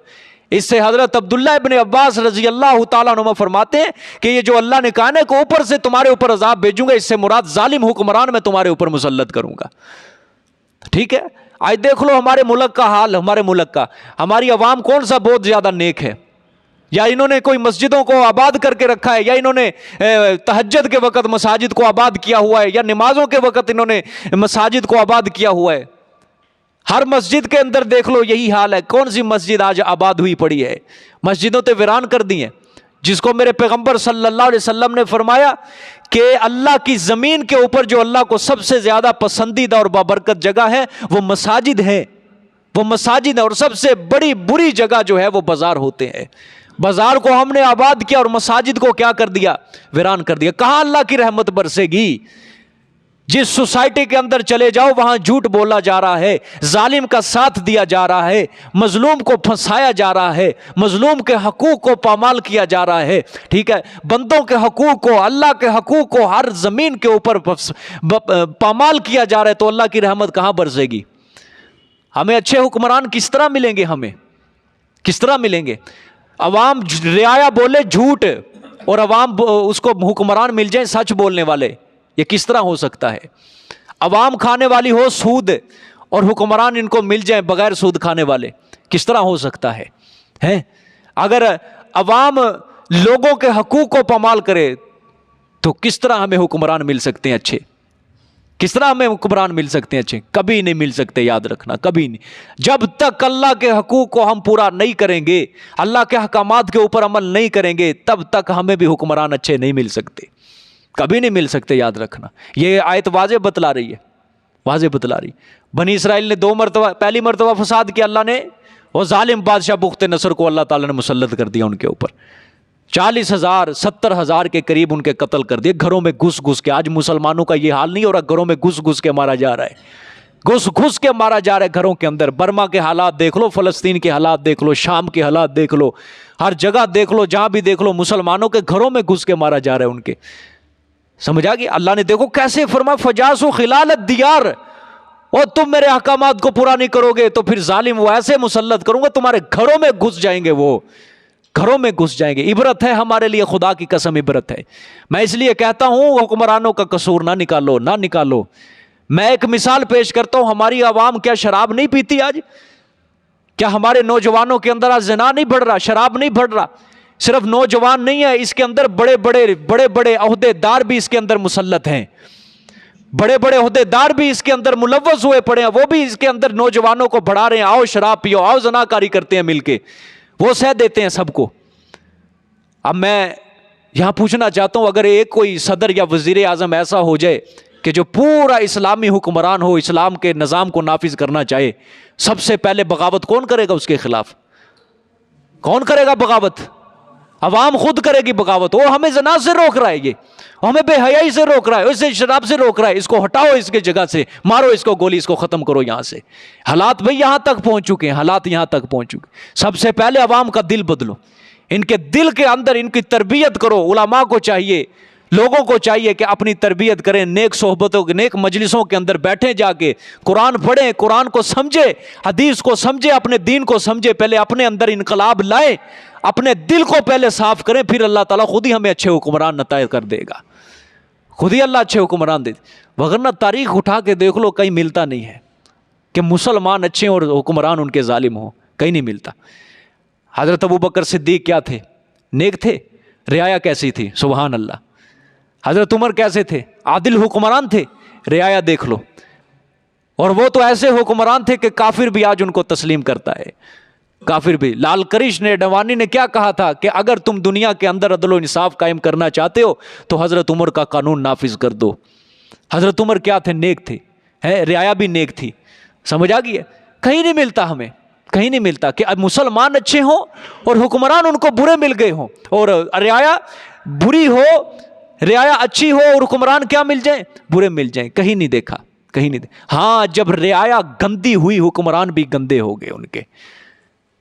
اس سے حضرت عبداللہ ابن عباس رضی اللہ تعالیٰ عنہ فرماتے ہیں کہ یہ جو اللہ نے کہا نا کہ اوپر سے تمہارے اوپر عذاب بھیجوں گا، اس سے مراد ظالم حکمران میں تمہارے اوپر مسلط کروں گا۔ ٹھیک ہے، آج دیکھ لو ہمارے ملک کا حال، ہمارے ملک کا، ہماری عوام کون سا بہت زیادہ نیک ہے؟ یا انہوں نے کوئی مسجدوں کو آباد کر کے رکھا ہے، یا انہوں نے تہجد کے وقت مساجد کو آباد کیا ہوا ہے، یا نمازوں کے وقت انہوں نے مساجد کو آباد کیا ہوا ہے؟ ہر مسجد کے اندر دیکھ لو یہی حال ہے۔ کون سی مسجد آج آباد ہوئی پڑی ہے؟ مسجدوں تے ویران کر دی ہیں، جس کو میرے پیغمبر صلی اللہ علیہ وسلم نے فرمایا کہ اللہ کی زمین کے اوپر جو اللہ کو سب سے زیادہ پسندیدہ اور بابرکت جگہ ہے وہ مساجد ہے، وہ مساجد ہے، اور سب سے بڑی بری جگہ جو ہے وہ بازار ہوتے ہیں۔ بازار کو ہم نے آباد کیا اور مساجد کو کیا کر دیا؟ ویران کر دیا۔ کہاں اللہ کی رحمت برسے گی؟ جس سوسائٹی کے اندر چلے جاؤ وہاں جھوٹ بولا جا رہا ہے، ظالم کا ساتھ دیا جا رہا ہے، مظلوم کو پھنسایا جا رہا ہے، مظلوم کے حقوق کو پامال کیا جا رہا ہے، ٹھیک ہے، بندوں کے حقوق کو، اللہ کے حقوق کو ہر زمین کے اوپر پامال کیا جا رہا ہے، تو اللہ کی رحمت کہاں برسے گی؟ ہمیں اچھے حکمران کس طرح ملیں گے؟ ہمیں کس طرح ملیں گے؟ عوام رعایا بولے جھوٹ اور عوام اس کو حکمران مل جائیں سچ بولنے والے، یہ کس طرح ہو سکتا ہے؟ عوام کھانے والی ہو سود اور حکمران ان کو مل جائیں بغیر سود کھانے والے، کس طرح ہو سکتا ہے؟ اگر عوام لوگوں کے حقوق کو پامال کرے تو کس طرح ہمیں حکمران مل سکتے ہیں اچھے؟ کس طرح ہمیں حکمران مل سکتے ہیں اچھے؟ کبھی نہیں مل سکتے، یاد رکھنا، کبھی نہیں۔ جب تک اللہ کے حقوق کو ہم پورا نہیں کریں گے، اللہ کے احکامات کے اوپر عمل نہیں کریں گے، تب تک ہمیں بھی حکمران اچھے نہیں مل سکتے، کبھی نہیں مل سکتے، یاد رکھنا۔ یہ آیت واضح بتلا رہی ہے، واضح بتلا رہی۔ بنی اسرائیل نے 2 مرتبہ، پہلی مرتبہ فساد کیا اللہ نے، وہ ظالم بادشاہ بخت نصر کو اللہ تعالیٰ نے مسلط کر دیا ان کے اوپر، 40,000 70,000 کے قریب ان کے قتل کر دیے گھروں میں گھس گھس کے۔ آج مسلمانوں کا یہ حال نہیں ہو رہا، گھروں میں گھس گھس کے مارا جا رہا ہے، گھس گھس کے مارا جا رہا ہے گھروں کے اندر۔ برما کے حالات دیکھ لو، فلسطین کے حالات دیکھ لو، شام کے حالات دیکھ لو، ہر جگہ دیکھ لو، جہاں بھی دیکھ لو مسلمانوں کے گھروں میں گھس کے مارا جا رہا ہے ان کے۔ سمجھ آ گئی؟ اللہ نے دیکھو کیسے فرمایا فجاسو خلال الدیار، اور تم میرے احکامات کو پورا نہیں کرو گے تو پھر ظالم وہ ایسے مسلط کروں گا تمہارے گھروں میں گھس جائیں گے، وہ گھروں میں گھس جائیں گے۔ عبرت ہے ہمارے لیے، خدا کی قسم عبرت ہے۔ میں اس لیے کہتا ہوں حکمرانوں کا قصور نہ نکالو، نہ نکالو۔ میں ایک مثال پیش کرتا ہوں، ہماری عوام کیا شراب نہیں پیتی آج؟ کیا ہمارے نوجوانوں کے اندر آج زنا نہیں بڑھ رہا، شراب نہیں بڑھ رہا؟ صرف نوجوان نہیں ہے، اس کے اندر بڑے بڑے عہدے دار بھی اس کے اندر مسلط ہیں، بڑے بڑے عہدے دار بھی اس کے اندر ملوث ہوئے پڑے ہیں، وہ بھی اس کے اندر نوجوانوں کو بڑھا رہے ہیں، آؤ شراب پیو، آؤ زناکاری کرتے ہیں مل کے، وہ سہ دیتے ہیں سب کو۔ اب میں یہاں پوچھنا چاہتا ہوں، اگر ایک کوئی صدر یا وزیر اعظم ایسا ہو جائے کہ جو پورا اسلامی حکمران ہو، اسلام کے نظام کو نافذ کرنا چاہے، سب سے پہلے بغاوت کون کرے گا اس کے خلاف؟ کون کرے گا بغاوت؟ عوام خود کرے گی بغاوت۔ وہ ہمیں زنا سے روک رہا ہے، یہ ہمیں بے حیائی سے روک رہا ہے، اسے شراب سے روک رہا ہے، اس کو ہٹاؤ اس کے جگہ سے، مارو اس کو گولی، اس کو ختم کرو یہاں سے۔ حالات بھئی یہاں تک پہنچ چکے ہیں، حالات یہاں تک پہنچ چکے۔ سب سے پہلے عوام کا دل بدلو، ان کے دل کے اندر ان کی تربیت کرو۔ علماء کو چاہیے، لوگوں کو چاہیے کہ اپنی تربیت کریں، نیک صحبتوں کے، نیک مجلسوں کے اندر بیٹھیں، جا کے قرآن پڑھیں، قرآن کو سمجھے، حدیث کو سمجھے، اپنے دین کو سمجھے، پہلے اپنے اندر انقلاب لائیں، اپنے دل کو پہلے صاف کریں، پھر اللہ تعالیٰ خود ہی ہمیں اچھے حکمران عطا کر دے گا۔ خود ہی اللہ اچھے حکمران دیتے، وگرنہ تاریخ اٹھا کے دیکھ لو کہیں ملتا نہیں ہے کہ مسلمان اچھے اور حکمران ان کے ظالم ہوں، کہیں نہیں ملتا۔ حضرت ابوبکر صدیق کیا تھے؟ نیک تھے۔ رعایا کیسی تھی؟ سبحان اللہ۔ حضرت عمر کیسے تھے؟ عادل حکمران تھے۔ رعایا دیکھ لو، اور وہ تو ایسے حکمران تھے کہ کافر بھی آج ان کو تسلیم کرتا ہے، کافر بھی۔ لال کرش نے، اڈوانی نے کیا کہا تھا کہ اگر تم دنیا کے اندر عدل و انصاف قائم کرنا چاہتے ہو تو حضرت عمر کا قانون نافذ کر دو۔ حضرت عمر کیا تھے؟ نیک تھے، رعایا بھی نیک تھی۔ سمجھ آ گئی ہے؟ کہیں نہیں ملتا، ہمیں کہیں نہیں ملتا کہ اب مسلمان اچھے ہوں اور حکمران ان کو برے مل گئے ہوں، اور رعایا بری ہو، رعایا اچھی ہو اور حکمران کیا مل جائیں؟ برے مل جائیں۔ کہیں نہیں دیکھا، کہیں نہیں دیکھا۔ ہاں جب رعایا گندی ہوئی حکمران بھی گندے ہو گئے ان کے۔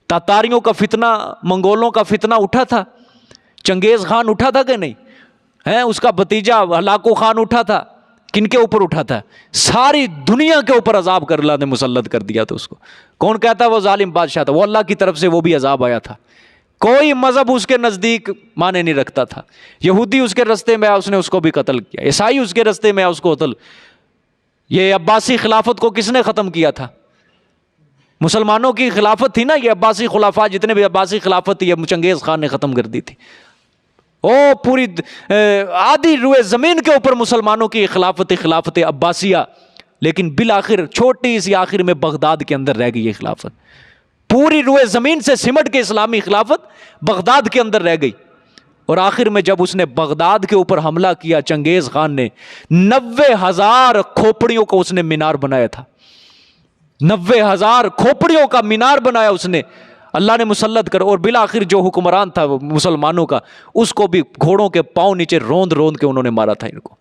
تاتاریوں کا فتنہ، منگولوں کا فتنہ اٹھا تھا، چنگیز خان اٹھا تھا کہ نہیں؟ اس کا بھتیجا ہلاکو خان اٹھا تھا، کن کے اوپر اٹھا تھا؟ ساری دنیا کے اوپر عذاب کر اللہ نے مسلط کر دیا تھا اس کو۔ کون کہتا وہ ظالم بادشاہ تھا؟ وہ اللہ کی طرف سے وہ بھی عذاب آیا تھا۔ کوئی مذہب اس کے نزدیک مانے نہیں رکھتا تھا۔ یہودی اس کے رستے میں آیا، اس نے اس کو بھی قتل کیا۔ عیسائی اس کے رستے میں آیا، اس کو قتل۔ یہ عباسی خلافت کو کس نے ختم کیا تھا؟ مسلمانوں کی خلافت تھی نا یہ عباسی خلافہ، جتنے بھی عباسی خلافت تھی یہ چنگیز خان نے ختم کر دی تھی۔ پوری آدھی روئے زمین کے اوپر مسلمانوں کی خلافت عباسیہ، لیکن بالآخر چھوٹی سی آخر میں بغداد کے اندر رہ گئی یہ خلافت۔ پوری روئے زمین سے سمٹ کے اسلامی خلافت بغداد کے اندر رہ گئی، اور آخر میں جب اس نے بغداد کے اوپر حملہ کیا چنگیز خان نے، 90,000 کھوپڑیوں کو اس نے مینار بنایا تھا۔ 90,000 کھوپڑیوں کا مینار بنایا اس نے، اللہ نے مسلط کر، اور بالآخر جو حکمران تھا مسلمانوں کا، اس کو بھی گھوڑوں کے پاؤں نیچے روند روند کے انہوں نے مارا تھا ان کو۔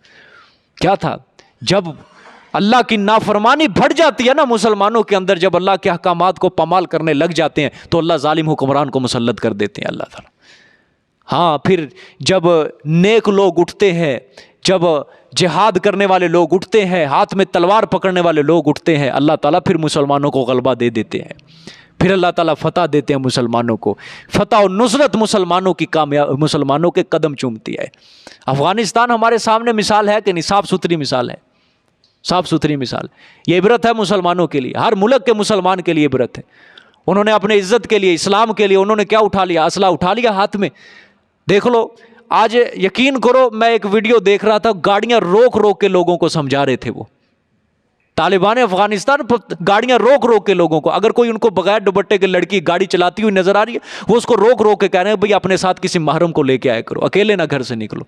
کیا تھا؟ جب اللہ کی نافرمانی بڑھ جاتی ہے نا مسلمانوں کے اندر، جب اللہ کے احکامات کو پامال کرنے لگ جاتے ہیں تو اللہ ظالم حکمران کو مسلط کر دیتے ہیں اللہ تعالیٰ۔ ہاں پھر جب نیک لوگ اٹھتے ہیں، جب جہاد کرنے والے لوگ اٹھتے ہیں، ہاتھ میں تلوار پکڑنے والے لوگ اٹھتے ہیں، اللہ تعالیٰ پھر مسلمانوں کو غلبہ دے دیتے ہیں، پھر اللہ تعالیٰ فتح دیتے ہیں مسلمانوں کو۔ فتح و نصرت مسلمانوں کی مسلمانوں کے قدم چومتی ہے۔ افغانستان ہمارے سامنے مثال ہے کہ نہیں؟ صاف ستھری مثال ہے، صاف ستھری مثال۔ یہ عبرت ہے مسلمانوں کے لیے، ہر ملک کے مسلمان کے لیے عبرت ہے۔ انہوں نے اپنے عزت کے لیے، اسلام کے لیے انہوں نے کیا اٹھا لیا؟ اسلحہ اٹھا لیا ہاتھ میں۔ دیکھ لو آج، یقین کرو میں ایک ویڈیو دیکھ رہا تھا، گاڑیاں روک روک کے لوگوں کو سمجھا رہے تھے وہ طالبان افغانستان، گاڑیاں روک روک کے لوگوں کو، اگر کوئی ان کو بغیر دوپٹے کے لڑکی گاڑی چلاتی ہوئی نظر آ رہی ہے، وہ اس کو روک روک کے کہہ رہے ہیں بھئی اپنے ساتھ کسی محرم کو لے کے آیا کرو، اکیلے نہ گھر سے نکلو۔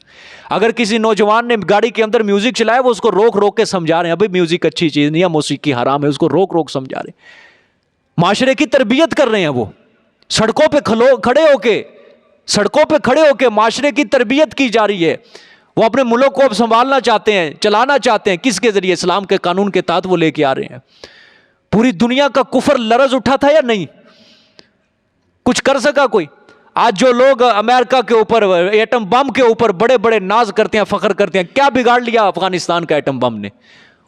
اگر کسی نوجوان نے گاڑی کے اندر میوزک چلایا، وہ اس کو روک روک کے سمجھا رہے ہیں بھئی میوزک اچھی چیز نہیں ہے، موسیقی حرام ہے، اس کو روک روک سمجھا رہے ہیں۔ معاشرے کی تربیت کر رہے ہیں وہ، سڑکوں پہ کھڑے ہو کے معاشرے کی تربیت کی جا رہی ہے۔ وہ اپنے ملک کو اب سنبھالنا چاہتے ہیں، چلانا چاہتے ہیں، کس کے ذریعے؟ اسلام کے قانون کے تحت وہ لے کے آ رہے ہیں۔ پوری دنیا کا کفر لرز اٹھا تھا یا نہیں؟ کچھ کر سکا کوئی؟ آج جو لوگ امریکہ کے اوپر، ایٹم بم کے اوپر بڑے بڑے ناز کرتے ہیں، فخر کرتے ہیں، کیا بگاڑ لیا افغانستان کا ایٹم بم نے؟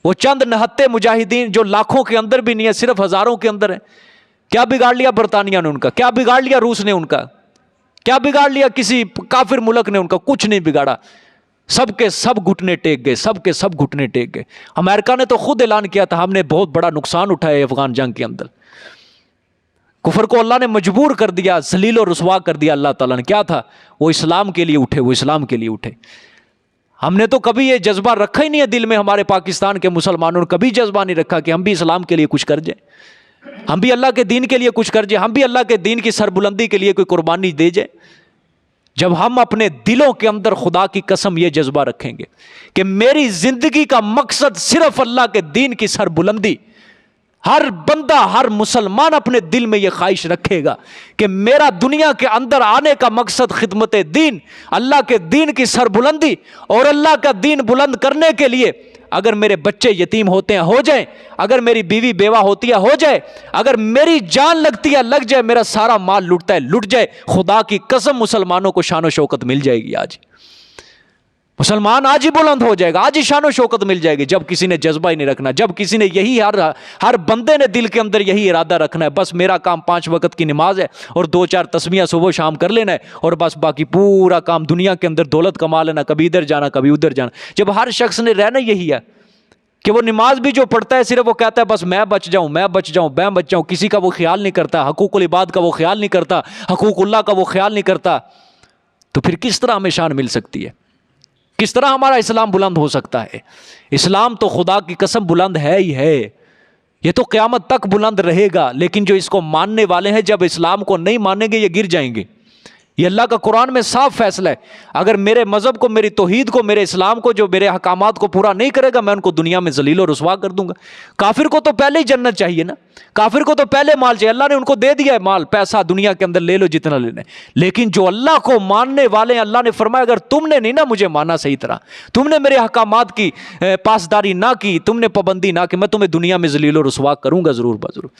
وہ چند نہتے مجاہدین جو لاکھوں کے اندر بھی نہیں ہے، صرف ہزاروں کے اندر ہیں، کیا بگاڑ لیا برطانیہ نے ان کا؟ کیا بگاڑ لیا روس نے ان کا؟ کیا بگاڑ لیا کسی کافر ملک نے ان کا؟ کچھ نہیں بگاڑا۔ سب کے سب گھٹنے ٹیک گئے، سب کے سب گھٹنے ٹیک گئے۔ امریکہ نے تو خود اعلان کیا تھا ہم نے بہت بڑا نقصان اٹھایا افغان جنگ کے اندر۔ کفر کو اللہ نے مجبور کر دیا، ذلیل و رسوا کر دیا اللہ تعالیٰ نے۔ کیا تھا؟ وہ اسلام کے لیے اٹھے، وہ اسلام کے لیے اٹھے۔ ہم نے تو کبھی یہ جذبہ رکھا ہی نہیں ہے دل میں، ہمارے پاکستان کے مسلمانوں نے کبھی جذبہ نہیں رکھا کہ ہم بھی اسلام کے لیے کچھ کر جائیں، ہم بھی اللہ کے دین کے لیے کچھ کر جائیں، ہم بھی اللہ کے دین کی سربلندی کے لیے کوئی قربانی دے جائیں۔ جب ہم اپنے دلوں کے اندر خدا کی قسم یہ جذبہ رکھیں گے کہ میری زندگی کا مقصد صرف اللہ کے دین کی سربلندی، ہر بندہ، ہر مسلمان اپنے دل میں یہ خواہش رکھے گا کہ میرا دنیا کے اندر آنے کا مقصد خدمت دین، اللہ کے دین کی سربلندی، اور اللہ کا دین بلند کرنے کے لیے اگر میرے بچے یتیم ہوتے ہیں ہو جائیں، اگر میری بیوی بیوہ ہوتی ہے ہو جائے، اگر میری جان لگتی ہے لگ جائے، میرا سارا مال لٹتا ہے لٹ جائے، خدا کی قسم مسلمانوں کو شان و شوکت مل جائے گی۔ آج مسلمان آج ہی بلند ہو جائے گا, آج ہی شان و شوکت مل جائے گی جب کسی نے جذبہ ہی نہیں رکھنا, جب کسی نے یہی ہر بندے نے دل کے اندر یہی ارادہ رکھنا ہے, بس میرا کام 5 وقت کی نماز ہے اور 2-4 تسبیحاں صبح و شام کر لینا ہے, اور بس باقی پورا کام دنیا کے اندر دولت کما لینا, کبھی ادھر جانا کبھی ادھر جانا. جب ہر شخص نے رہنا یہی ہے کہ وہ نماز بھی جو پڑھتا ہے صرف وہ کہتا ہے بس میں بچ جاؤں میں بچ جاؤں میں بچ جاؤں, کسی کا وہ خیال نہیں کرتا, حقوق العباد کا وہ خیال نہیں کرتا, حقوق اللہ کا وہ خیال نہیں کرتا, تو پھر کس طرح ہمیں شان مل سکتی ہے؟ کس طرح ہمارا اسلام بلند ہو سکتا ہے؟ اسلام تو خدا کی قسم بلند ہے ہی ہے, یہ تو قیامت تک بلند رہے گا, لیکن جو اس کو ماننے والے ہیں جب اسلام کو نہیں مانیں گے یہ گر جائیں گے. یہ اللہ کا قرآن میں صاف فیصلہ ہے, اگر میرے مذہب کو, میری توحید کو, میرے اسلام کو, جو میرے احکامات کو پورا نہیں کرے گا میں ان کو دنیا میں ذلیل و رسوا کر دوں گا. کافر کو تو پہلے ہی جنت چاہیے نا, کافر کو تو پہلے مال چاہیے, اللہ نے ان کو دے دیا ہے مال پیسہ, دنیا کے اندر لے لو جتنا لینا ہے. لیکن جو اللہ کو ماننے والے ہیں, اللہ نے فرمایا اگر تم نے نہیں نا مجھے مانا صحیح طرح, تم نے میرے احکامات کی پاسداری نہ کی, تم نے پابندی نہ کی, میں تمہیں دنیا میں ذلیل و رسوا کروں گا ضرور بضرور.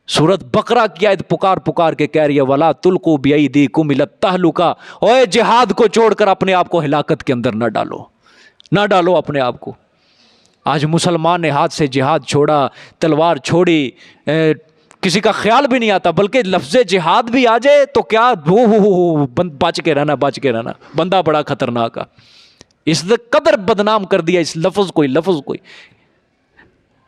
سورت بقرہ کی آیت پکار کے کہہ رہی ہے وَلَا تُلْقُوا بِأَيْدِيكُمْ إِلَى التَّهْلُكَةِ, اوے جہاد کو چھوڑ کر اپنے آپ کو ہلاکت کے اندر نہ ڈالو اپنے آپ کو. آج مسلمان نے ہاتھ سے جہاد چھوڑا, تلوار چھوڑی, کسی کا خیال بھی نہیں آتا, بلکہ لفظ جہاد بھی آ جائے تو کیا بچ کے رہنا, بندہ بڑا خطرناک ہے. اس قدر بدنام کر دیا اس لفظ کوئی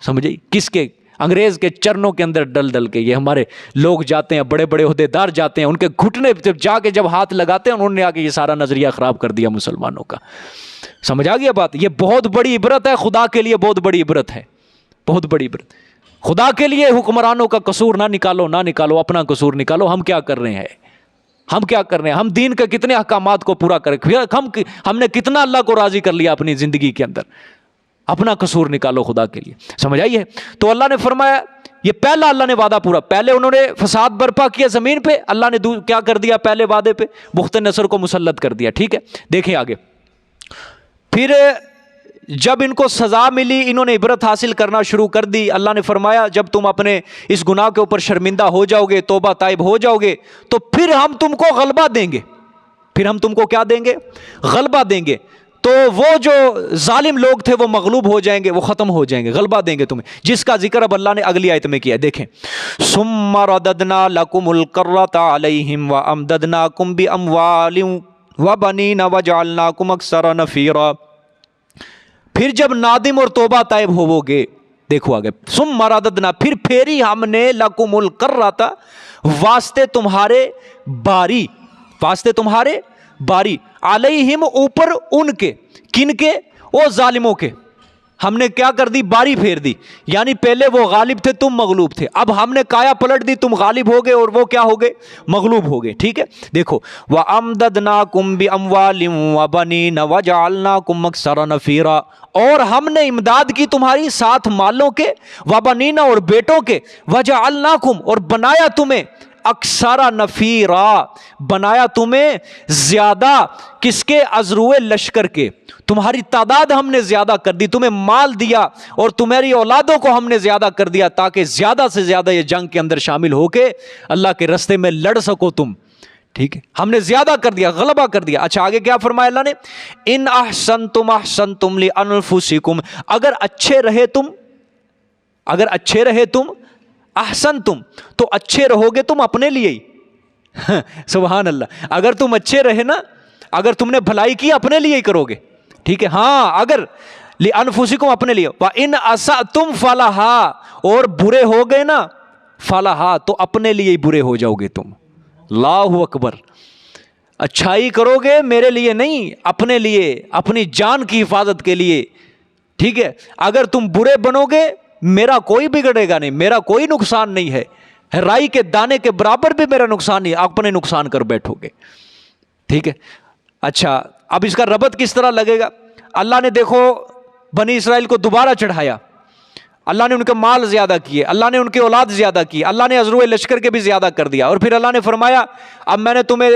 سمجھے کس کے, انگریز کے چرنوں کے اندر ڈل کے. یہ ہمارے لوگ جاتے ہیں, بڑے بڑے عہدیدار جاتے ہیں, ان کے گھٹنے جب ہاتھ لگاتے ہیں انہوں نے آ کے یہ سارا نظریہ خراب کر دیا مسلمانوں کا. سمجھ آ گیا بات؟ یہ بہت بڑی عبرت ہے, خدا کے لیے بہت بڑی عبرت ہے, بہت بڑی عبرت. خدا کے لیے حکمرانوں کا قصور نہ نکالو, اپنا قصور نکالو. ہم کیا کر رہے ہیں؟ ہم دین کے کتنے احکامات کو پورا کریں, ہم نے کتنا اللہ کو راضی کر لیا اپنی زندگی کے اندر. اپنا قصور نکالو خدا کے لیے. سمجھ آئی ہے؟ تو اللہ نے فرمایا یہ پہلا اللہ نے وعدہ پورا, پہلے انہوں نے فساد برپا کیا زمین پہ, اللہ نے کیا کر دیا پہلے وعدے پہ, بخت نصر کو مسلط کر دیا. ٹھیک ہے, دیکھیں آگے. پھر جب ان کو سزا ملی, انہوں نے عبرت حاصل کرنا شروع کر دی. اللہ نے فرمایا جب تم اپنے اس گناہ کے اوپر شرمندہ ہو جاؤ گے, توبہ طائب ہو جاؤ گے, تو پھر ہم تم کو غلبہ دیں گے. پھر ہم تم کو کیا دیں گے؟ غلبہ دیں گے. تو وہ جو ظالم لوگ تھے وہ مغلوب ہو جائیں گے, وہ ختم ہو جائیں گے, غلبہ دیں گے تمہیں, جس کا ذکر اب اللہ نے اگلی آیت میں کیا ہے. دیکھیں ثم رددنا لکم الکرۃ علیہم وامددناکم باموال وبنین وجعلناکم اکثر نفیرا. پھر جب نادم اور توبہ طائب ہوو گے, دیکھو آگے, ثم رددنا, پھر پھیری ہم نے لکم الکرۃ, واسطے تمہارے باری, علیہم, اوپر ان کے, کن کے؟ او ظالموں کے. ہم نے کیا کر دی؟ باری پھیر دی. یعنی پہلے وہ غالب تھے, تم مغلوب تھے, اب ہم نے کایا پلٹ دی, تم غالب ہو گئے اور وہ کیا ہو گئے؟ مغلوب ہو گئے. ٹھیک ہے, دیکھو وَأَمْدَدْنَاكُمْ بِأَمْوَالٍ وَبَنِينَ وَجَعَلْنَاكُمْ أَكْثَرَ نَفِيرًا, اور ہم نے امداد کی تمہاری ساتھ مالوں کے, وَبَنِينَ, اور بیٹوں کے, وَجَعَلْنَاكُمْ, اور بنایا تمہیں, اکثر نفیرا, بنایا تمہیں زیادہ, کس کے؟ ازروئے لشکر کے. تمہاری تعداد ہم نے زیادہ کر دی, تمہیں مال دیا اور تمہاری اولادوں کو ہم نے زیادہ کر دیا, تاکہ زیادہ سے زیادہ یہ جنگ کے اندر شامل ہو کے اللہ کے رستے میں لڑ سکو تم. ٹھیک ہے, ہم نے زیادہ کر دیا, غلبہ کر دیا. اچھا آگے کیا فرمایا اللہ نے؟ ان احسنتم لانفسکم, اگر اچھے رہے تم, احسنتم, تو اچھے رہو گے تم اپنے لیے ہی. سبحان اللہ, اگر تم اچھے رہے نا, اگر تم نے بھلائی کی اپنے لیے ہی کرو گے. ٹھیک ہے, ہاں, اگر لانفسکم, اپنے لیے, وان اسأتم فلہا, اور برے ہو گئے نا, فلہا, تو اپنے لیے ہی برے ہو جاؤ گے تم. اللہ اکبر. اچھائی کرو گے میرے لیے نہیں, اپنے لیے, اپنی جان کی حفاظت کے لیے. ٹھیک ہے, اگر تم برے بنو گے میرا کوئی بگڑے گا نہیں, میرا کوئی نقصان نہیں ہے, رائی کے دانے کے برابر بھی میرا نقصان نہیں, اپنے نقصان کر بیٹھو گے. ٹھیک ہے, اچھا اب اس کا ربط کس طرح لگے گا؟ اللہ نے دیکھو بنی اسرائیل کو دوبارہ چڑھایا, اللہ نے ان کے مال زیادہ کیے, اللہ نے ان کی اولاد زیادہ کی, اللہ نے ازروئے لشکر کے بھی زیادہ کر دیا, اور پھر اللہ نے فرمایا اب میں نے تمہیں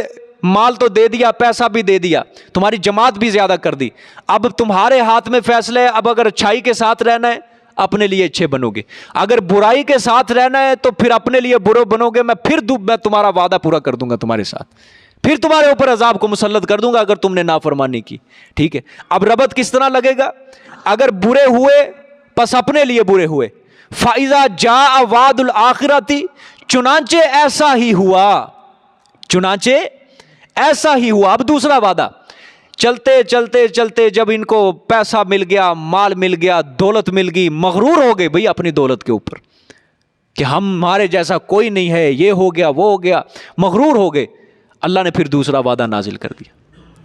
مال تو دے دیا, پیسہ بھی دے دیا, تمہاری جماعت بھی زیادہ کر دی, اب تمہارے ہاتھ میں فیصلہ ہے, اب اگر اچھائی کے ساتھ رہنا ہے اپنے لیے اچھے بنو گے, اگر برائی کے ساتھ رہنا ہے تو پھر اپنے لیے برے بنو گے, میں تمہارا وعدہ پورا کر دوں گا تمہارے ساتھ, پھر تمہارے اوپر عذاب کو مسلط کر دوں گا اگر تم نے نافرمانی کی. ٹھیک ہے, اب ربط کس طرح لگے گا؟ اگر برے ہوئے پس اپنے لیے برے ہوئے. فَإِذَا جَاءَ وَعْدُ الْآخِرَةِ, چنانچہ ایسا ہی ہوا, چنانچہ ایسا ہی ہوا. اب دوسرا وعدہ, چلتے چلتے چلتے جب ان کو پیسہ مل گیا, مال مل گیا, دولت مل گئی, مغرور ہو گئے بھئی اپنی دولت کے اوپر کہ ہمارے جیسا کوئی نہیں ہے, یہ ہو گیا وہ ہو گیا, مغرور ہو گئے. اللہ نے پھر دوسرا وعدہ نازل کر دیا.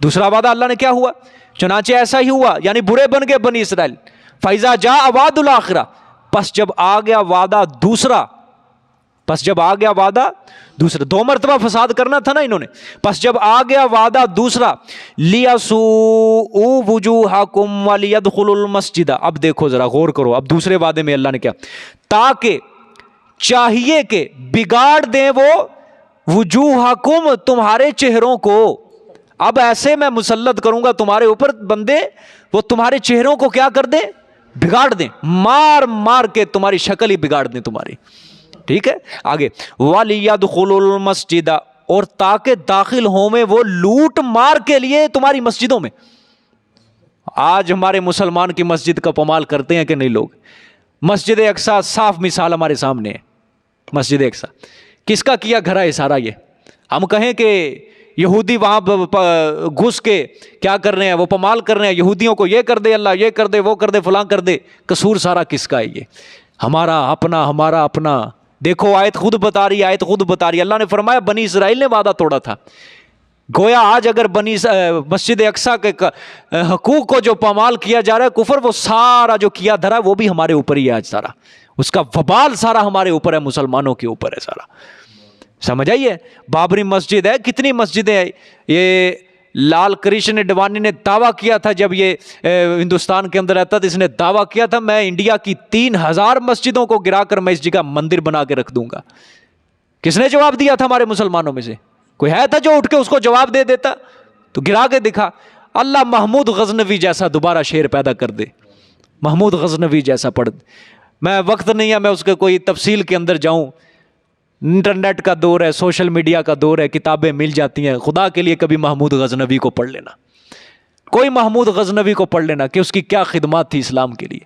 دوسرا وعدہ اللہ نے کیا ہوا؟ چنانچہ ایسا ہی ہوا, یعنی برے بن گئے بنی اسرائیل. فَإِذَا جَاءَ وَعْدُ الْآخِرَةِ, پس جب آ گیا وعدہ دوسرا, پس جب آ گیا وعدہ دوسرا, 2 مرتبہ فساد کرنا تھا نا انہوں نے, پس جب آ گیا وعدہ دوسرا, لِيَسُوءُوا وُجُوهَكُمْ وَلِيَدْخُلُوا الْمَسْجِدَ. اب دیکھو ذرا غور کرو, اب دوسرے وعدے میں اللہ نے کیا, تاکہ چاہیے کہ بگاڑ دیں وہ وجوہکم, تمہارے چہروں کو. اب ایسے میں مسلط کروں گا تمہارے اوپر بندے, وہ تمہارے چہروں کو کیا کر دیں؟ بگاڑ دیں, مار مار کے تمہاری شکل ہی بگاڑ دیں تمہاری. ٹھیک ہے, آگے وَلِيَدْخُلُوا الْمَسْجِدَ, اور تاکہ داخل ہوں میں وہ لوٹ مار کے لیے تمہاری مسجدوں میں. آج ہمارے مسلمان کی مسجد کا پامال کرتے ہیں کہ نہیں لوگ؟ مسجد اقصیٰ صاف مثال ہمارے سامنے ہے. مسجد اقصیٰ کس کا کیا گھر ہے سارا؟ یہ ہم کہیں کہ یہودی وہاں گھس کے کیا کر رہے ہیں, وہ پامال کر رہے ہیں, یہودیوں کو یہ کر دے اللہ, یہ کر دے, وہ کر دے, فلاں کر دے. قصور سارا کس کا ہے؟ یہ ہمارا اپنا, ہمارا اپنا. دیکھو آیت خود بتا رہی, آیت خود بتا رہی. اللہ نے فرمایا بنی اسرائیل نے وعدہ توڑا تھا. گویا آج اگر مسجد اقصیٰ کے حقوق کو جو پامال کیا جا رہا ہے, کفر, وہ سارا جو کیا دھرا ہے وہ بھی ہمارے اوپر ہی ہے آج. سارا اس کا وبال سارا ہمارے اوپر ہے, مسلمانوں کے اوپر ہے سارا. سمجھ آئیے؟ بابری مسجد ہے, کتنی مسجدیں ہیں. یہ لال کرشن اڈوانی نے دعویٰ کیا تھا جب یہ ہندوستان کے اندر رہتا تھا, اس نے دعویٰ کیا تھا میں انڈیا کی 3000 مسجدوں کو گرا کر میں اس جگہ مندر بنا کے رکھ دوں گا. کس نے جواب دیا تھا ہمارے مسلمانوں میں سے؟ کوئی ہے تھا جو اٹھ کے اس کو جواب دے دیتا؟ تو گرا کے دکھا. اللہ محمود غزنوی جیسا دوبارہ شعر پیدا کر دے, محمود غزنوی جیسا پڑھ. میں وقت نہیں ہے میں اس کے کوئی تفصیل کے اندر جاؤں. انٹرنیٹ کا دور ہے, سوشل میڈیا کا دور ہے, کتابیں مل جاتی ہیں. خدا کے لیے کبھی محمود غزنوی کو پڑھ لینا, کوئی محمود غزنوی کو پڑھ لینا کہ اس کی کیا خدمات تھی اسلام کے لیے,